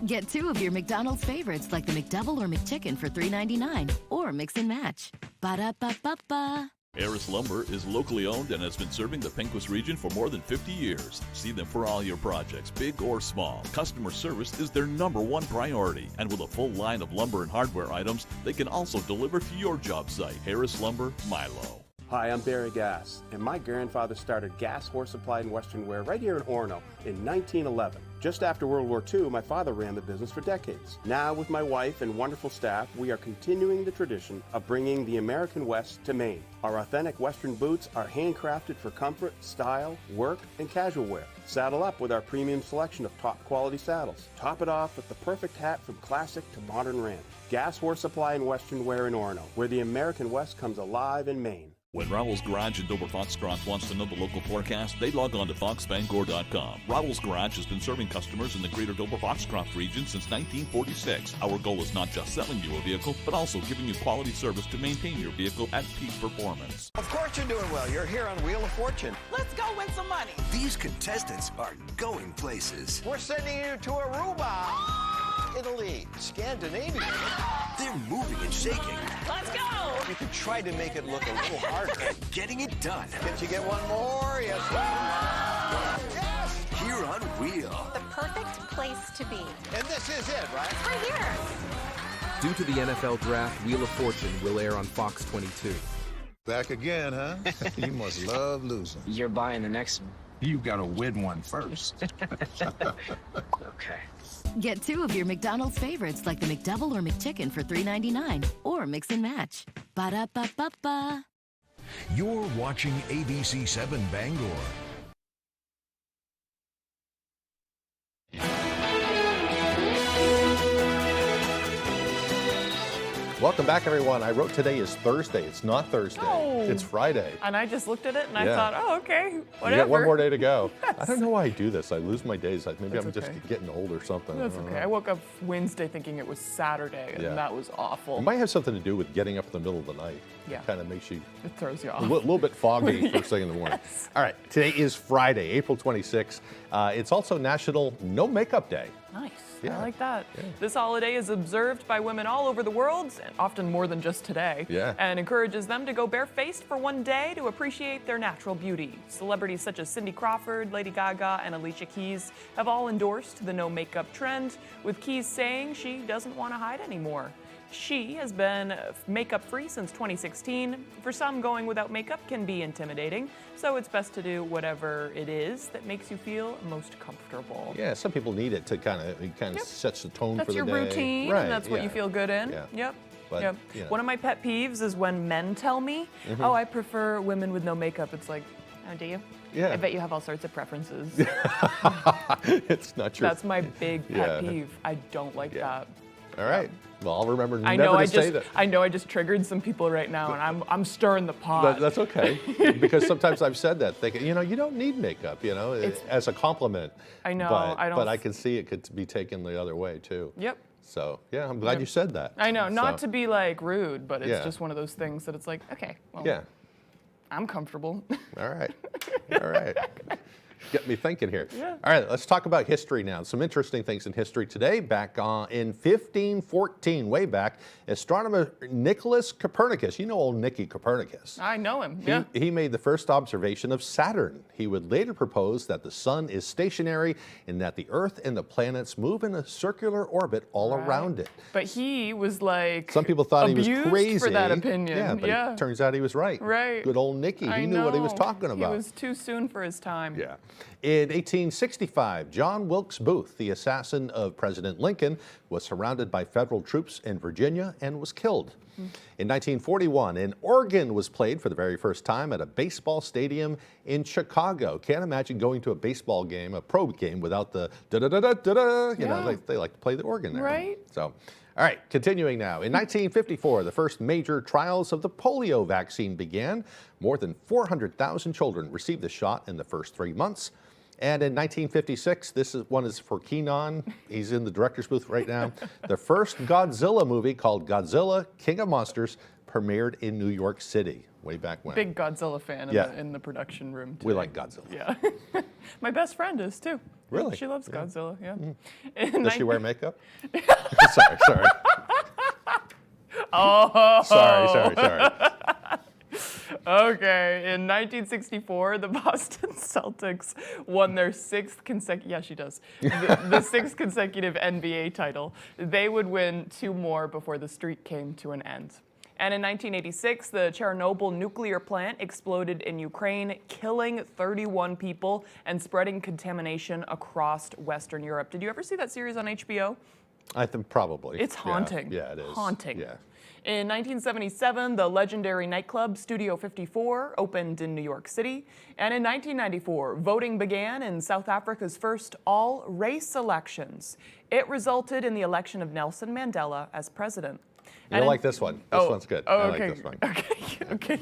Speaker 22: Get 2 of your McDonald's favorites like the McDouble or McChicken for $3.99 or mix and match. Ba-da-ba-ba-ba.
Speaker 19: Harris Lumber is locally owned and has been serving the Pequot region for more than 50 years. See them for all your projects, big or small. Customer service is their #1 priority. And with a full line of lumber and hardware items, they can also deliver to your job site. Harris Lumber, Milo.
Speaker 25: Hi, I'm Barry Gass, and my grandfather started Gass Horse Supply and Western Wear right here in Orono in 1911. Just after World War II, my father ran the business for decades. Now, with my wife and wonderful staff, we are continuing the tradition of bringing the American West to Maine. Our authentic Western boots are handcrafted for comfort, style, work, and casual wear. Saddle up with our premium selection of top quality saddles. Top it off with the perfect hat from classic to modern ranch. Gass Horse Supply and Western Wear in Orono, where the American West comes alive in Maine.
Speaker 19: When Rowell's Garage in Dover Foxcroft wants to know the local forecast, they log on to foxbangor.com. Rowell's Garage has been serving customers in the greater Dover Foxcroft region since 1946. Our goal is not just selling you a vehicle, but also giving you quality service to maintain your vehicle at peak performance.
Speaker 26: Of course you're doing well. You're here on Wheel of Fortune.
Speaker 27: Let's go win some money.
Speaker 26: These contestants are going places.
Speaker 27: We're sending you to Aruba.
Speaker 26: Italy, Scandinavia. They're moving and shaking.
Speaker 27: Let's go!
Speaker 26: You could try to make it look a little harder. Getting it done.
Speaker 27: Can't you get one more? Yes.
Speaker 5: place to be.
Speaker 26: And this is it, right?
Speaker 5: It's right here.
Speaker 8: Due to the NFL Draft, Wheel of Fortune will air on Fox 22.
Speaker 7: Back again, huh? You must love losing.
Speaker 18: You're buying the next one.
Speaker 7: You gotta win one first.
Speaker 18: Okay.
Speaker 22: Get 2 of your McDonald's favorites like the McDouble or McChicken for $3.99 or mix and match. Ba-da-ba-ba-ba.
Speaker 9: You're watching ABC 7 Bangor.
Speaker 1: Welcome back, everyone. I wrote today is Thursday. It's not Thursday.
Speaker 3: No.
Speaker 1: It's Friday.
Speaker 3: And I just looked at it and I
Speaker 1: Yeah.
Speaker 3: thought, oh, okay,
Speaker 1: You
Speaker 3: whatever.
Speaker 1: got one more day to go.
Speaker 3: Yes.
Speaker 1: I don't know why I do this. I lose my days. Maybe
Speaker 3: That's
Speaker 1: I'm just
Speaker 3: okay.
Speaker 1: getting old or something.
Speaker 3: That's
Speaker 1: I don't
Speaker 3: okay.
Speaker 1: know.
Speaker 3: I woke up Wednesday thinking it was Saturday, and
Speaker 1: Yeah.
Speaker 3: that was awful.
Speaker 1: It might have something to do with getting up in the middle of the night.
Speaker 3: Yeah.
Speaker 1: It kind of makes you
Speaker 3: It throws you
Speaker 1: a
Speaker 3: off.
Speaker 1: little bit foggy first thing in the morning.
Speaker 3: Yes.
Speaker 1: All right, today is Friday, April 26th. It's also National No Makeup Day.
Speaker 3: Nice.
Speaker 1: Yeah.
Speaker 3: I like that.
Speaker 1: Yeah.
Speaker 3: This holiday is observed by women all over the world, and often more than just today,
Speaker 1: Yeah.
Speaker 3: and encourages them to go barefaced for one day to appreciate their natural beauty. Celebrities such as Cindy Crawford, Lady Gaga, and Alicia Keys have all endorsed the no makeup trend, with Keys saying she doesn't want to hide anymore. She has been makeup-free since 2016. For some, going without makeup can be intimidating, so it's best to do whatever it is that makes you feel most comfortable.
Speaker 1: Yeah, some people need it to kind of sets the tone
Speaker 3: That's
Speaker 1: for the
Speaker 3: your
Speaker 1: day.
Speaker 3: routine,
Speaker 1: Right,
Speaker 3: and that's what you
Speaker 1: yeah.
Speaker 3: feel good in.
Speaker 1: Yeah.
Speaker 3: Yep.
Speaker 1: But,
Speaker 3: yep.
Speaker 1: you know.
Speaker 3: One of my pet peeves is when men tell me,
Speaker 1: Mhm.
Speaker 3: oh, I prefer women with no makeup. It's like, oh, do you?
Speaker 1: Yeah.
Speaker 3: I bet you have all sorts of preferences.
Speaker 1: It's not your...
Speaker 3: That's my big pet
Speaker 1: Yeah.
Speaker 3: peeve. I don't like that.
Speaker 1: All right. Well, I'll remember
Speaker 3: I
Speaker 1: never
Speaker 3: know
Speaker 1: to say that.
Speaker 3: I know I just triggered some people right now, and I'm stirring the pot.
Speaker 1: That's okay, because sometimes I've said that, thinking, you don't need makeup, as a compliment.
Speaker 3: I know,
Speaker 1: But
Speaker 3: I don't-
Speaker 1: but I can see it could be taken the other way too.
Speaker 3: Yep.
Speaker 1: So yeah, I'm glad
Speaker 3: Yep.
Speaker 1: you said that.
Speaker 3: I know, not
Speaker 1: So,
Speaker 3: to be like rude, but it's
Speaker 1: Yeah.
Speaker 3: just one of those things that it's like, okay, well,
Speaker 1: Yeah.
Speaker 3: I'm comfortable.
Speaker 1: All right. All right. Get me thinking here.
Speaker 3: Yeah.
Speaker 1: All right, let's talk about history now. Some interesting things in history today. Back in 1514, way back, astronomer Nicholas Copernicus, old Nicky Copernicus.
Speaker 3: I know him. Yeah.
Speaker 1: He made the first observation of Saturn. He would later propose that the sun is stationary and that the Earth and the planets move in a circular orbit all
Speaker 3: Right.
Speaker 1: around it.
Speaker 3: But he was like
Speaker 1: Some people thought he was
Speaker 3: abused
Speaker 1: crazy
Speaker 3: for that opinion.
Speaker 1: Yeah, but it turns out he was right.
Speaker 3: Right.
Speaker 1: Good old Nicky.
Speaker 3: I
Speaker 1: He knew what he was
Speaker 3: know.
Speaker 1: talking about.
Speaker 3: He was too soon for his time.
Speaker 1: Yeah. In 1865, John Wilkes Booth, the assassin of President Lincoln, was surrounded by federal troops in Virginia and was killed. In 1941, an organ was played for the very first time at a baseball stadium in Chicago. Can't imagine going to a baseball game, a pro game, without the da-da-da-da-da-da.
Speaker 3: Yeah.
Speaker 1: They like to play the organ there.
Speaker 3: Right.
Speaker 1: So, all right, continuing now. In 1954, the first major trials of the polio vaccine began. More than 400,000 children received the shot in the first 3 months. And in 1956, one is for Keenan. He's in the director's booth right now. The first Godzilla movie, called Godzilla, King of Monsters, premiered in New York City way back when.
Speaker 3: Big Godzilla fan
Speaker 1: Yeah.
Speaker 3: in the production room today.
Speaker 1: We like Godzilla.
Speaker 3: Yeah. My best friend is too.
Speaker 1: Really?
Speaker 3: She loves Godzilla, yeah.
Speaker 1: Does she wear makeup? sorry.
Speaker 3: Oh.
Speaker 1: Sorry.
Speaker 3: Okay, in 1964, the Boston Celtics won their sixth consecutive NBA title. They would win 2 more before the streak came to an end. And in 1986, the Chernobyl nuclear plant exploded in Ukraine, killing 31 people and spreading contamination across Western Europe. Did you ever see that series on HBO?
Speaker 1: I think probably.
Speaker 3: It's haunting.
Speaker 1: Yeah, it is.
Speaker 3: Haunting.
Speaker 1: Yeah.
Speaker 3: In 1977, the legendary nightclub Studio 54 opened in New York City. And in 1994, voting began in South Africa's first all-race elections. It resulted in the election of Nelson Mandela as president.
Speaker 1: You'll like this one. This one's good. I
Speaker 3: okay.
Speaker 1: like this one.
Speaker 3: Okay.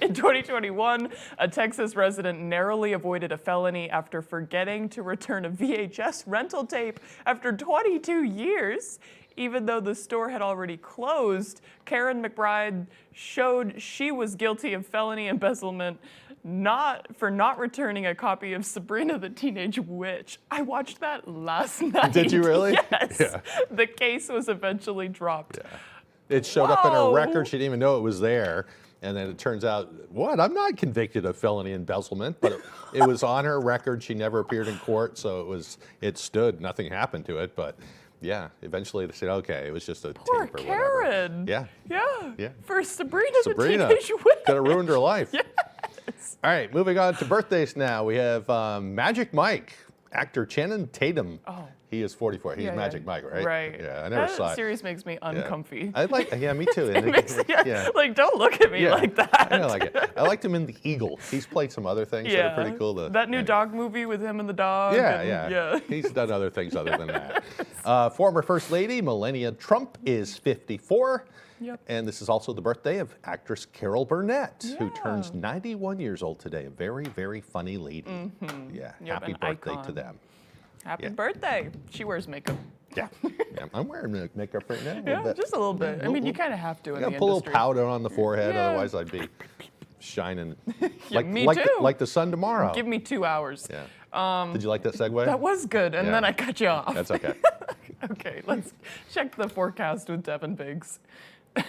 Speaker 3: In 2021, a Texas resident narrowly avoided a felony after forgetting to return a VHS rental tape after 22 years. Even though the store had already closed, Karen McBride showed she was guilty of felony embezzlement for not returning a copy of Sabrina the Teenage Witch. I watched that last night.
Speaker 1: Did you really?
Speaker 3: Yes.
Speaker 1: Yeah.
Speaker 3: The case was eventually dropped.
Speaker 1: Yeah. It showed up in her
Speaker 3: Whoa.
Speaker 1: record. She didn't even know it was there. And then it turns out, what? I'm not convicted of felony embezzlement, but it was on her record. She never appeared in court, so it stood. Nothing happened to it, but yeah, eventually they said, okay, it was just a
Speaker 3: Poor
Speaker 1: tape or
Speaker 3: Karen.
Speaker 1: whatever. Yeah.
Speaker 3: Yeah. For Sabrina the
Speaker 1: Sabrina
Speaker 3: Teenage Witch.
Speaker 1: could have ruined her life.
Speaker 3: Yes.
Speaker 1: All right, moving on to birthdays now. We have Magic Mike, actor Channing Tatum.
Speaker 3: Oh.
Speaker 1: He is 44. He's
Speaker 3: Yeah,
Speaker 1: Magic
Speaker 3: yeah.
Speaker 1: Mike, right?
Speaker 3: Right.
Speaker 1: Yeah, I never
Speaker 3: that
Speaker 1: saw it.
Speaker 3: series makes me uncomfy.
Speaker 1: Yeah, me too.
Speaker 3: It makes, like, don't look at me like that.
Speaker 1: I don't like it. I liked him in The Eagle. He's played some other things that are pretty cool.
Speaker 3: That new dog movie with him and the dog.
Speaker 1: Yeah. He's done other things other than that. Former First Lady Melania Trump is 54.
Speaker 3: Yep.
Speaker 1: And this is also the birthday of actress Carol Burnett, who turns 91 years old today. A very, very funny lady.
Speaker 3: Mm-hmm.
Speaker 1: Yeah.
Speaker 3: Yep,
Speaker 1: Happy
Speaker 3: an
Speaker 1: birthday
Speaker 3: icon.
Speaker 1: to them.
Speaker 3: Happy birthday. She wears makeup.
Speaker 1: Yeah. I'm wearing makeup right now.
Speaker 3: Yeah, just a little bit. I mean, you kind of have to in the
Speaker 1: Put a little
Speaker 3: industry.
Speaker 1: powder on the forehead,
Speaker 3: Yeah.
Speaker 1: otherwise I'd be shining
Speaker 3: me too.
Speaker 1: like the sun tomorrow.
Speaker 3: Give me 2 hours.
Speaker 1: Yeah. Did you like that segue?
Speaker 3: That was good, and then I cut you off.
Speaker 1: That's okay.
Speaker 3: Okay, let's check the forecast with Devin Biggs.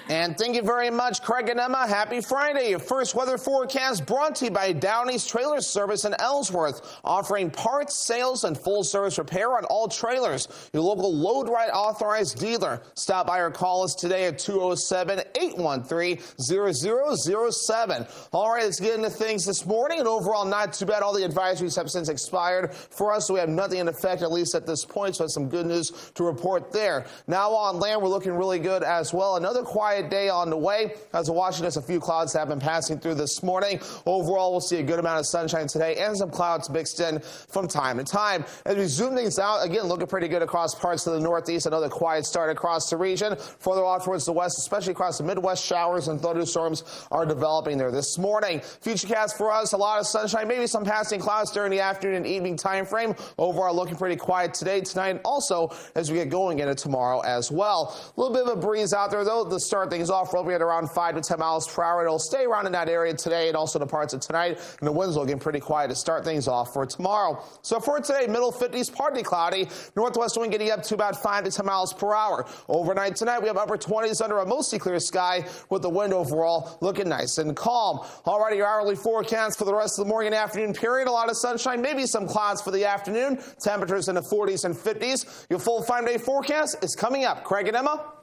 Speaker 5: And thank you very much, Craig and Emma. Happy Friday. Your first weather forecast brought to you by Downey's Trailer Service in Ellsworth, offering parts, sales, and full-service repair on all trailers. Your local Load Right authorized dealer. Stop by or call us today at 207-813-0007. All right, let's get into things this morning. And overall, not too bad. All the advisories have since expired for us, so we have nothing in effect, at least at this point. So that's some good news to report there. Now on land, we're looking really good as well. Another quiet day on the way. As of watching us, a few clouds have been passing through this morning. Overall, we'll see a good amount of sunshine today and some clouds mixed in from time to time. As we zoom things out, again, looking pretty good across parts of the Northeast. Another quiet start across the region. Further off towards the west, especially across the Midwest, showers and thunderstorms are developing there this morning. Futurecast for us, a lot of sunshine, maybe some passing clouds during the afternoon and evening time frame. Overall, looking pretty quiet today, tonight, and also as we get going into tomorrow as well. A little bit of a breeze out there, though. To start things off, we'll be at around 5 to 10 miles per hour. It'll stay around in that area today and also the parts of tonight. And the winds will get pretty quiet to start things off for tomorrow. So for today, middle 50s, partly cloudy. Northwest wind getting up to about 5 to 10 miles per hour. Overnight tonight, we have upper 20s under a mostly clear sky with the wind overall looking nice and calm. Alrighty, your hourly forecast for the rest of the morning and afternoon period. A lot of sunshine, maybe some clouds for the afternoon. Temperatures in the 40s and 50s. Your full 5-day forecast is coming up. Craig and Emma.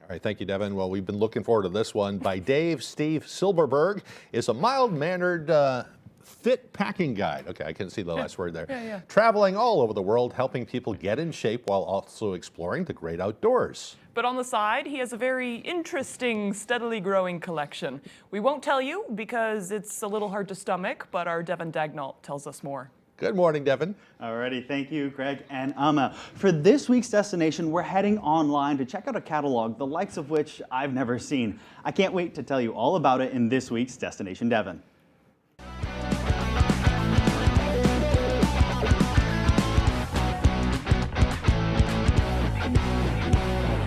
Speaker 1: All right, thank you, Devin. Well, we've been looking forward to this one by Steve Silberberg. Is a mild-mannered fit packing guide. Okay, I can see the last word there.
Speaker 3: Yeah.
Speaker 1: Traveling all over the world, helping people get in shape while also exploring the great outdoors.
Speaker 3: But on the side, he has a very interesting, steadily growing collection. We won't tell you because it's a little hard to stomach, but our Devin Dagnall tells us more.
Speaker 1: Good morning, Devin.
Speaker 10: Alrighty, thank you, Craig and Emma. For this week's destination, we're heading online to check out a catalog, the likes of which I've never seen. I can't wait to tell you all about it in this week's Destination Devin.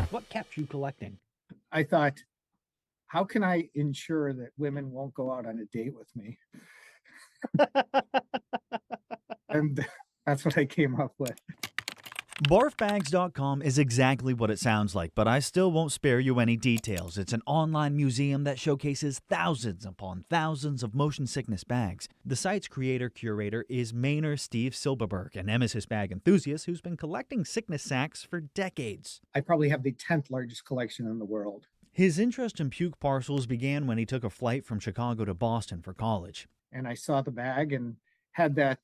Speaker 11: What kept you collecting?
Speaker 12: I thought, how can I ensure that women won't go out on a date with me? And that's what I came up with.
Speaker 13: Barfbags.com is exactly what it sounds like, but I still won't spare you any details. It's an online museum that showcases thousands upon thousands of motion sickness bags. The site's creator-curator is Maynard Steve Silberberg, a nemesis bag enthusiast who's been collecting sickness sacks for decades.
Speaker 12: I probably have the 10th largest collection in the world.
Speaker 13: His interest in puke parcels began when he took a flight from Chicago to Boston for college.
Speaker 12: And I saw the bag and had that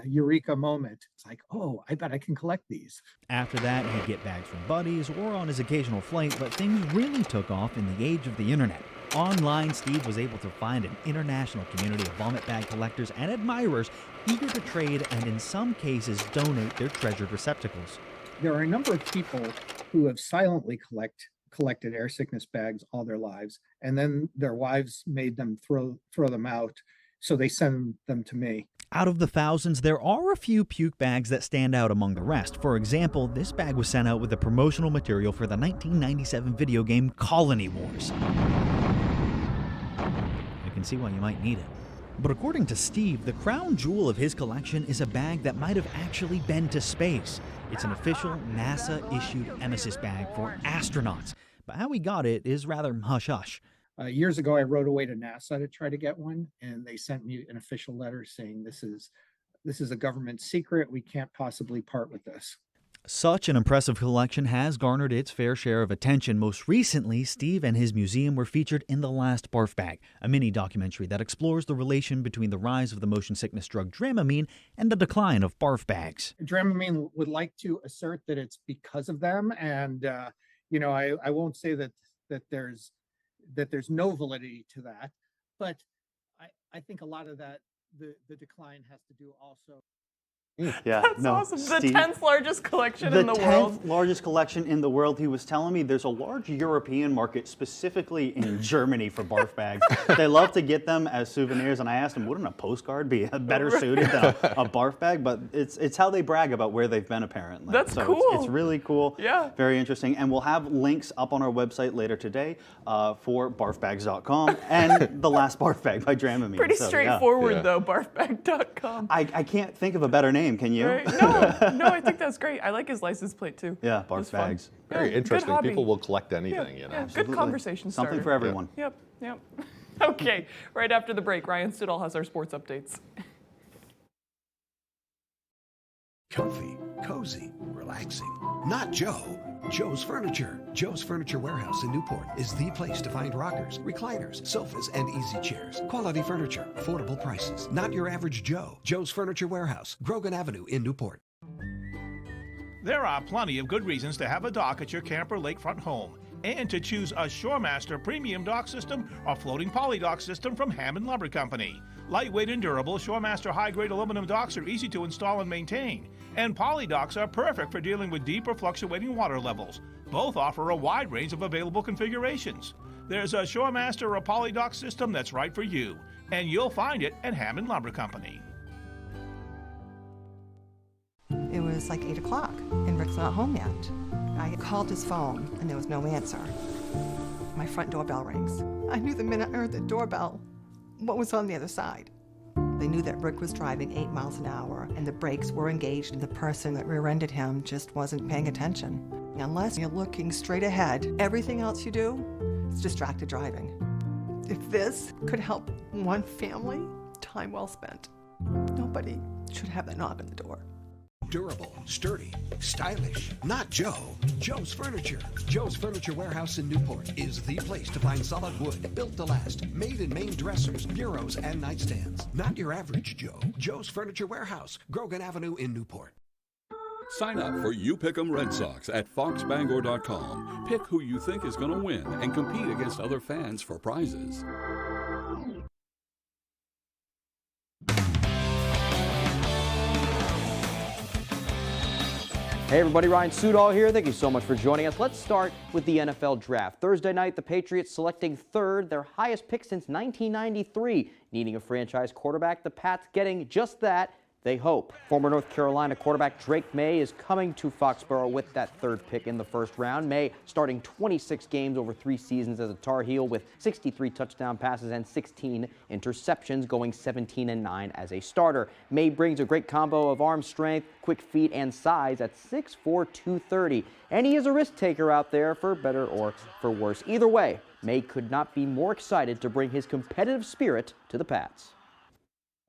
Speaker 12: eureka moment. It's like, oh, I bet I can collect these.
Speaker 13: After that, he'd get bags from buddies or on his occasional flight, but things really took off in the age of the internet. Online, Steve was able to find an international community of vomit bag collectors and admirers eager to trade and in some cases donate their treasured receptacles.
Speaker 12: There are a number of people who have silently collected air sickness bags all their lives, and then their wives made them throw them out, so they send them to me.
Speaker 13: Out of the thousands, there are a few puke bags that stand out among the rest. For example, this bag was sent out with the promotional material for the 1997 video game Colony Wars. You can see why you might need it. But according to Steve, the crown jewel of his collection is a bag that might have actually been to space. It's an official NASA-issued emesis bag for astronauts. but how he got it is rather hush-hush.
Speaker 12: Years ago, I rode away to NASA to try to get one, and they sent me an official letter saying this is a government secret. We can't possibly part with this.
Speaker 13: Such an impressive collection has garnered its fair share of attention. Most recently, Steve and his museum were featured in The Last Barf Bag, a mini-documentary that explores the relation between the rise of the motion sickness drug Dramamine and the decline of barf bags.
Speaker 12: Dramamine would like to assert that it's because of them, and I won't say that there's no validity to that, but I think a lot of that the decline has to do also.
Speaker 10: Yeah,
Speaker 3: That's awesome. The 10th largest collection in the world.
Speaker 10: The 10th largest collection in the world. He was telling me there's a large European market, specifically in Germany, for barf bags. They love to get them as souvenirs, and I asked him, wouldn't a postcard be better suited than a barf bag? But it's how they brag about where they've been, apparently.
Speaker 3: That's
Speaker 10: so
Speaker 3: cool.
Speaker 10: It's really cool.
Speaker 3: Yeah.
Speaker 10: Very interesting. And we'll have links up on our website later today for barfbags.com and The Last Barf Bag by Dramamine.
Speaker 3: Pretty straightforward, though, barfbag.com.
Speaker 10: I can't think of a better name. Can you?
Speaker 3: Right? No, I think that's great. I like his license plate too.
Speaker 10: Yeah, barf bags.
Speaker 1: Very interesting. People will collect anything,
Speaker 3: Yeah, good conversation starter.
Speaker 10: Something for everyone.
Speaker 3: Yep. Okay, right after the break, Ryan Stidall has our sports updates.
Speaker 14: Comfy, cozy, relaxing. Not Joe. Joe's Furniture. Joe's Furniture Warehouse in Newport is the place to find rockers, recliners, sofas, and easy chairs. Quality furniture, affordable prices. Not your average Joe. Joe's Furniture Warehouse, Grogan Avenue in Newport.
Speaker 15: There are plenty of good reasons to have a dock at your camper lakefront home and to choose a ShoreMaster premium dock system or floating poly dock system from Hammond Lumber Company. Lightweight and durable, ShoreMaster high-grade aluminum docks are easy to install and maintain, and poly docks are perfect for dealing with deep or fluctuating water levels. Both offer a wide range of available configurations. There's a ShoreMaster or poly dock system that's right for you, and you'll find it at Hammond Lumber Company.
Speaker 16: It was like 8 o'clock, and Rick's not home yet. I called his phone, and there was no answer. My front doorbell rings. I knew the minute I heard the doorbell what was on the other side. They knew that Rick was driving 8 miles an hour, and the brakes were engaged, and the person that rear-ended him just wasn't paying attention. Unless you're looking straight ahead, everything else you do is distracted driving. If this could help one family, time well spent. Nobody should have that knock on the door.
Speaker 14: Durable, sturdy, stylish. Not Joe. Joe's Furniture. Joe's Furniture Warehouse in Newport is the place to find solid wood, built to last, made in Maine dressers, bureaus, and nightstands. Not your average Joe. Joe's Furniture Warehouse, Grogan Avenue in Newport.
Speaker 19: Sign up for You Pick 'em Red Sox at foxbangor.com. Pick who you think is going to win and compete against other fans for prizes.
Speaker 17: Hey everybody, Ryan Stidall here. Thank you so much for joining us. Let's start with the NFL Draft. Thursday night, the Patriots selecting third, their highest pick since 1993. Needing a franchise quarterback, the Pats getting just that, they hope. Former North Carolina quarterback Drake May is coming to Foxborough with that third pick in the first round. May starting 26 games over 3 seasons as a Tar Heel with 63 touchdown passes and 16 interceptions, going 17-9 as a starter. May brings a great combo of arm strength, quick feet, and size at 6'4", 230. And he is a risk taker out there, for better or for worse. Either way, May could not be more excited to bring his competitive spirit to the Pats.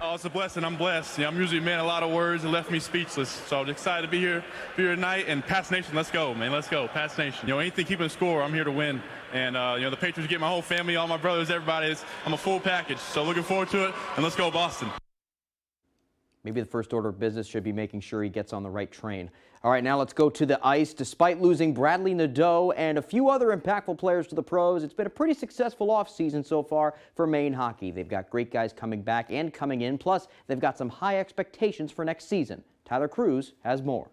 Speaker 20: Oh, it's a blessing. I'm blessed. I'm usually a man a lot of words and left me speechless. So I'm excited to be here tonight. And Pats Nation, let's go, man. Let's go. Pats Nation. Anything keeping score, I'm here to win. And, the Patriots get my whole family, all my brothers, everybody. I'm a full package. So looking forward to it. And let's go, Boston.
Speaker 17: Maybe the first order of business should be making sure he gets on the right train. All right, now let's go to the ice. Despite losing Bradley Nadeau and a few other impactful players to the pros, it's been a pretty successful offseason so far for Maine hockey. They've got great guys coming back and coming in, plus they've got some high expectations for next season. Tyler Cruz has more.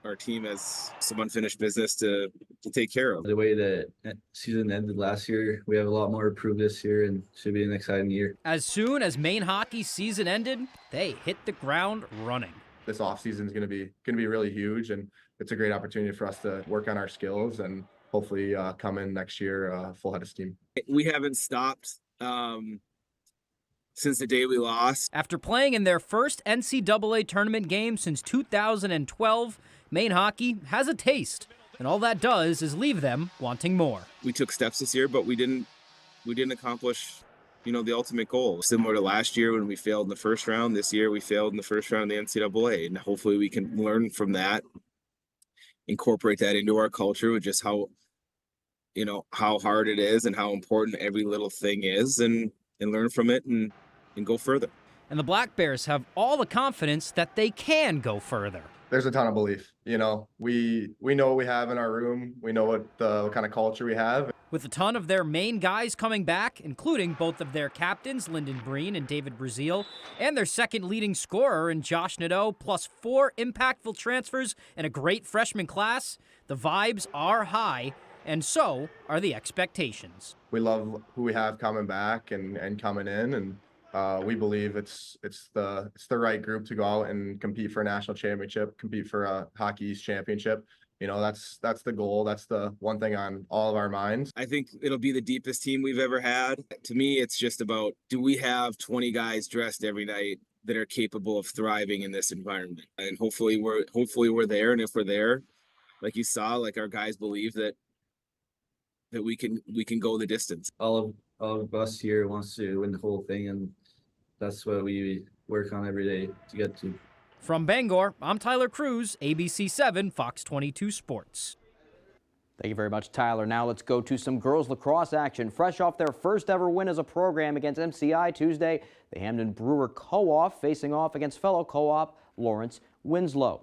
Speaker 23: Our team has some unfinished business to take care of.
Speaker 24: The way that season ended last year, we have a lot more to prove this year and should be an exciting year.
Speaker 28: As soon as Maine hockey's season ended, they hit the ground running.
Speaker 29: This offseason is going to be really huge, and it's a great opportunity for us to work on our skills and hopefully come in next year full head of steam.
Speaker 23: We haven't stopped since the day we lost.
Speaker 28: After playing in their first NCAA tournament game since 2012, Maine hockey has a taste and all that does is leave them wanting more.
Speaker 23: We took steps this year, but we didn't accomplish, the ultimate goal. Similar to last year when we failed in the first round, this year we failed in the first round of the NCAA, and hopefully we can learn from that, incorporate that into our culture with just how hard it is and how important every little thing is, and learn from it and go further.
Speaker 28: And the Black Bears have all the confidence that they can go further.
Speaker 29: There's a ton of belief. We know what we have in our room. We know what kind of culture we have.
Speaker 28: With a ton of their main guys coming back, including both of their captains, Lyndon Breen and David Brazil, and their second leading scorer in Josh Nadeau, plus 4 impactful transfers and a great freshman class, the vibes are high, and so are the expectations.
Speaker 29: We love who we have coming back and coming in, and we believe it's the right group to go out and compete for a national championship, compete for a Hockey East championship. That's the goal. That's the one thing on all of our minds.
Speaker 23: I think it'll be the deepest team we've ever had. To me, it's just about, do we have 20 guys dressed every night that are capable of thriving in this environment? And hopefully we're there. And if we're there, like you saw, like our guys believe that we can go the distance.
Speaker 24: All of us here wants to win the whole thing, and that's what we work on every day to get to.
Speaker 28: From Bangor, I'm Tyler Cruz, ABC 7, Fox 22 Sports.
Speaker 17: Thank you very much, Tyler. Now let's go to some girls lacrosse action. Fresh off their first ever win as a program against MCI Tuesday, the Hamden Brewer Co-op facing off against fellow co-op Lawrence Winslow.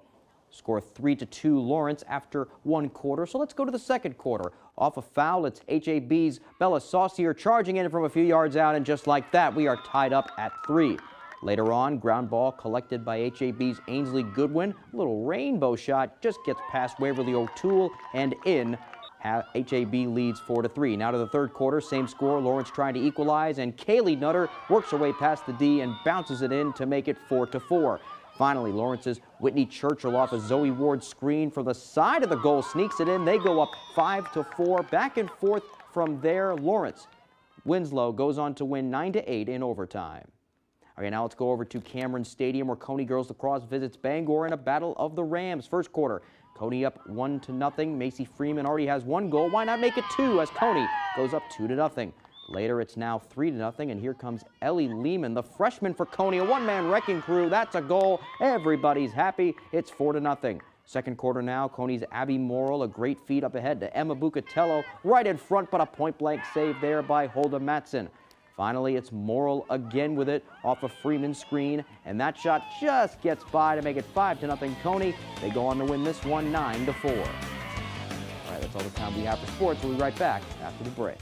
Speaker 17: Score 3-2 Lawrence after one quarter. So let's go to the second quarter. Off a foul, it's HAB's Bella Saucier charging in from a few yards out, and just like that, we are tied up at 3. Later on, ground ball collected by HAB's Ainsley Goodwin. A little rainbow shot just gets past Waverly O'Toole and in. HAB leads 4-3. Now to the third quarter, same score. Lawrence trying to equalize, and Kaylee Nutter works her way past the D and bounces it in to make it 4-4. Finally, Lawrence's Whitney Churchill off a Zoe Ward screen from the side of the goal sneaks it in. They go up 5-4. Back and forth from there. Lawrence Winslow goes on to win 9-8 in overtime. Okay, now let's go over to Cameron Stadium, where Coney girls lacrosse visits Bangor in a battle of the Rams. First quarter, Coney up 1-0. Macy Freeman already has 1 goal. Why not make it 2 as Coney goes up 2-0. Later, it's now 3-0, and here comes Ellie Lehman, the freshman for Coney, a one-man wrecking crew. That's a goal. Everybody's happy. It's 4-0. Second quarter now, Coney's Abby Morrill, a great feed up ahead to Emma Bucatello, right in front, but a point-blank save there by Hulda Matson. Finally, it's Morrill again with it off a Freeman screen, and that shot just gets by to make it 5-0 Coney. They go on to win this one 9-4. All right, that's all the time we have for sports. We'll be right back after the break.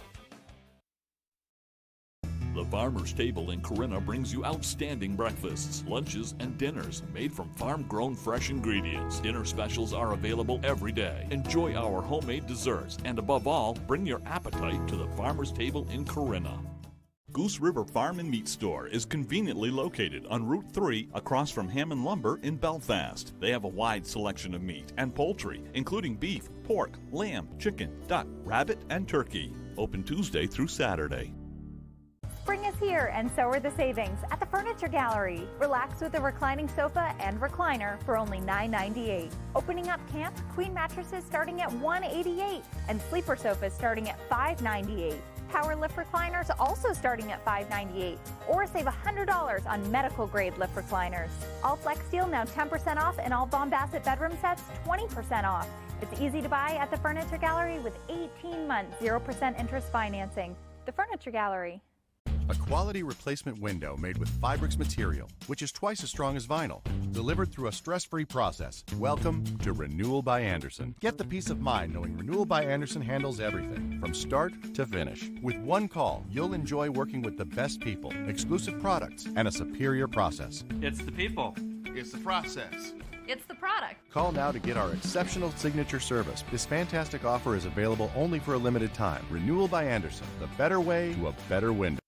Speaker 19: The Farmer's Table in Corinna brings you outstanding breakfasts, lunches, and dinners made from farm-grown fresh ingredients. Dinner specials are available every day. Enjoy our homemade desserts, and above all, bring your appetite to the Farmer's Table in Corinna. Goose River Farm and Meat Store is conveniently located on Route 3 across from Hammond Lumber in Belfast. They have a wide selection of meat and poultry, including beef, pork, lamb, chicken, duck, rabbit, and turkey. Open Tuesday through Saturday.
Speaker 2: Spring is here, and so are the savings at the Furniture Gallery. Relax with a reclining sofa and recliner for only $9.98. Opening up camp queen mattresses starting at $188, and sleeper sofas starting at $598. Power lift recliners also starting at $598, or save $100 on medical grade lift recliners. All Flex Steel now 10% off, and all Von Bassett bedroom sets 20% off. It's easy to buy at the Furniture Gallery with 18-month 0% interest financing. The Furniture Gallery.
Speaker 4: A quality replacement window made with Fibrix material, which is twice as strong as vinyl, delivered through a stress-free process. Welcome to Renewal by Andersen. Get the peace of mind knowing Renewal by Andersen handles everything, from start to finish. With one call, you'll enjoy working with the best people, exclusive products, and a superior process.
Speaker 6: It's the people.
Speaker 4: It's the process.
Speaker 2: It's the product.
Speaker 4: Call now to get our exceptional signature service. This fantastic offer is available only for a limited time. Renewal by Andersen, the better way to a better window.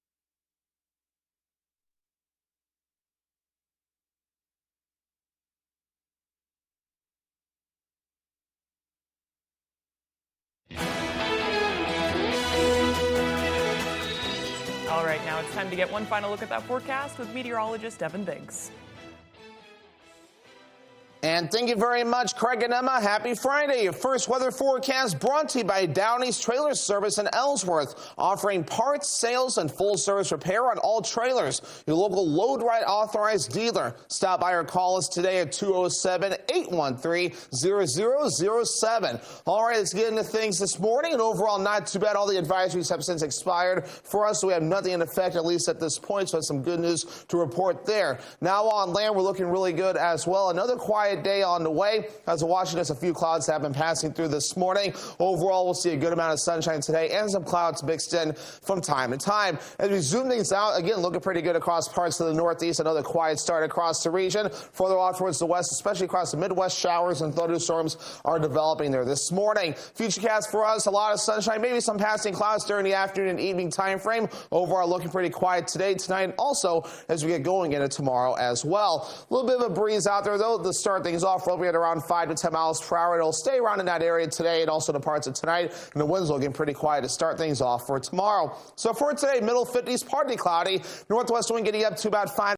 Speaker 3: All right, now it's time to get one final look at that forecast with meteorologist Evan Biggs.
Speaker 5: And thank you very much, Craig and Emma. Happy Friday. Your first weather forecast brought to you by Downey's Trailer Service in Ellsworth, offering parts, sales, and full service repair on all trailers. Your local Load Right authorized dealer. Stop by or call us today at 207-813-0007. All right, let's get into things this morning. And overall, not too bad. All the advisories have since expired for us, so we have nothing in effect, at least at this point. So that's some good news to report there. Now on land, we're looking really good as well. Another quiet day on the way. As of watching us, a few clouds have been passing through this morning. Overall, we'll see a good amount of sunshine today and some clouds mixed in from time to time. As we zoom things out, again, looking pretty good across parts of the Northeast. Another quiet start across the region. Further off towards the west, especially across the Midwest, showers and thunderstorms are developing there this morning. Futurecast for us, a lot of sunshine, maybe some passing clouds during the afternoon and evening time frame. Overall, looking pretty quiet today, tonight, and also as we get going into tomorrow as well. A little bit of a breeze out there, though, to start things off. We'll be at around 5 to 10 miles per hour. It'll stay around in that area today and also the parts of tonight. And the winds looking pretty quiet to start things off for tomorrow. So for today, middle 50s, partly cloudy. Northwest wind getting up to about 5